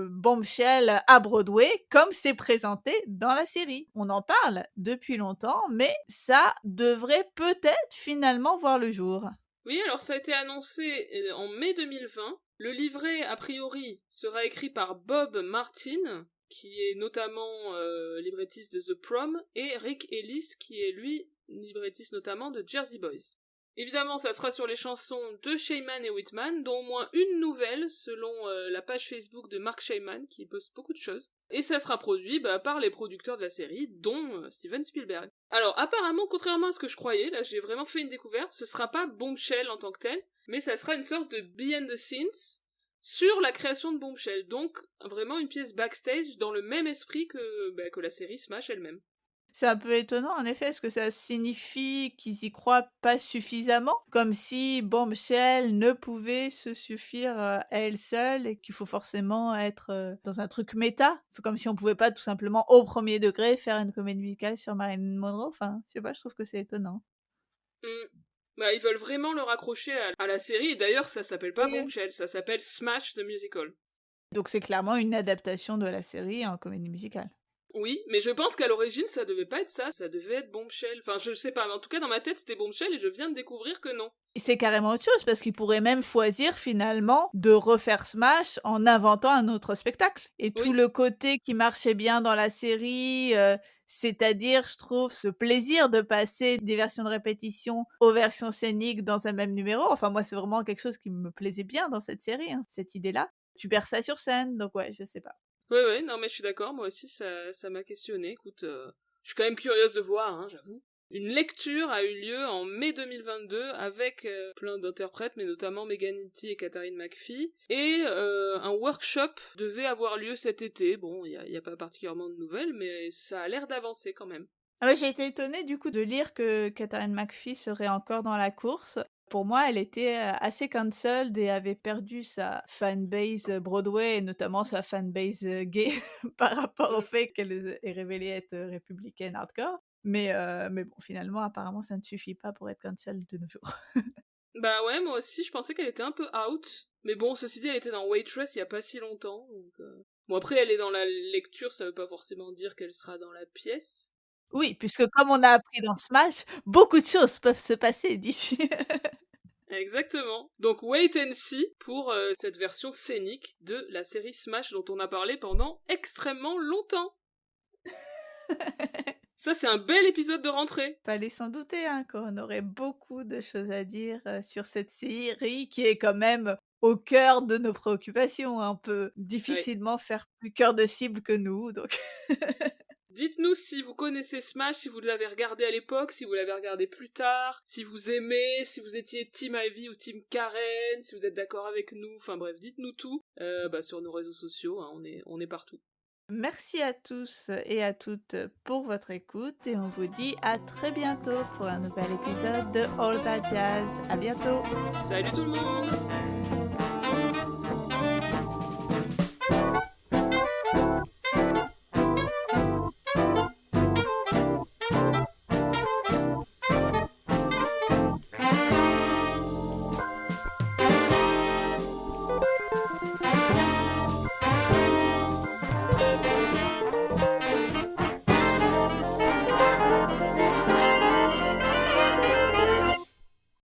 Bombshell à Broadway, comme c'est présenté dans la série. On en parle depuis longtemps, mais ça devrait peut-être finalement voir le jour. Oui, alors ça a été annoncé en mai 2020. Le livret, a priori, sera écrit par Bob Martin, qui est notamment librettiste de The Prom, et Rick Ellis, qui est lui librettiste notamment de Jersey Boys. Évidemment, ça sera sur les chansons de Shaiman et Whitman, dont au moins une nouvelle, selon la page Facebook de Mark Shaiman, qui poste beaucoup de choses. Et ça sera produit par les producteurs de la série, dont Steven Spielberg. Alors, apparemment, contrairement à ce que je croyais, là j'ai vraiment fait une découverte, ce sera pas Bombshell en tant que tel, mais ça sera une sorte de behind the scenes sur la création de Bombshell. Donc, vraiment une pièce backstage dans le même esprit que la série Smash elle-même. C'est un peu étonnant, en effet. Est-ce que ça signifie qu'ils y croient pas suffisamment? Comme si Bombshell ne pouvait se suffire, à elle seule et qu'il faut forcément être, dans un truc méta? Comme si on pouvait pas tout simplement, au premier degré, faire une comédie musicale sur Marilyn Monroe? Enfin, je sais pas, je trouve que c'est étonnant. Bah, ils veulent vraiment le raccrocher à la série, et d'ailleurs ça s'appelle pas Oui. Bombshell, ça s'appelle Smash the Musical. Donc c'est clairement une adaptation de la série en comédie musicale. Oui, mais je pense qu'à l'origine ça devait pas être ça, ça devait être Bombshell. Enfin, je sais pas, mais en tout cas dans ma tête c'était Bombshell et je viens de découvrir que non. C'est carrément autre chose parce qu'ils pourraient même choisir finalement de refaire Smash en inventant un autre spectacle et tout Oui, le côté qui marchait bien dans la série, c'est-à-dire, je trouve, ce plaisir de passer des versions de répétition aux versions scéniques dans un même numéro. Enfin, moi, c'est vraiment quelque chose qui me plaisait bien dans cette série, hein, cette idée-là. Tu perds ça sur scène, donc ouais, je sais pas. ouais, non mais je suis d'accord, moi aussi ça m'a questionné. Écoute, je suis quand même curieuse de voir, hein, j'avoue. Une lecture a eu lieu en mai 2022 avec plein d'interprètes, mais notamment Megan Nitti et Katharine McPhee. Et un workshop devait avoir lieu cet été. Bon, y a pas particulièrement de nouvelles, mais ça a l'air d'avancer quand même. Ah ouais, j'ai été étonnée du coup de lire que Katharine McPhee serait encore dans la course. Pour moi, elle était, assez cancelled et avait perdu sa fanbase, Broadway et notamment sa fanbase, gay par rapport au Mm. fait qu'elle, est révélée être, républicaine hardcore. Mais bon, finalement, apparemment, ça ne suffit pas pour être cancelled de nos jours. Bah ouais, moi aussi, je pensais qu'elle était un peu out. Mais bon, ceci dit, elle était dans Waitress il y a pas si longtemps. Bon, après, elle est dans la lecture, ça veut pas forcément dire qu'elle sera dans la pièce. Oui, puisque comme on a appris dans Smash, beaucoup de choses peuvent se passer d'ici. Exactement. Donc wait and see pour cette version scénique de la série Smash dont on a parlé pendant extrêmement longtemps. Ça, c'est un bel épisode de rentrée. Fallait s'en douter, hein, qu'on aurait beaucoup de choses à dire, sur cette série qui est quand même au cœur de nos préoccupations, hein. On peut Ouais. difficilement faire plus cœur de cible que nous, donc Dites-nous si vous connaissez Smash, si vous l'avez regardé à l'époque, si vous l'avez regardé plus tard, si vous aimez, si vous étiez Team Ivy ou Team Karen, si vous êtes d'accord avec nous, enfin bref, dites-nous tout sur nos réseaux sociaux, hein, on est partout. merci à tous et à toutes pour votre écoute et on vous dit à très bientôt pour un nouvel épisode de All That Jazz. À bientôt. Salut tout le monde!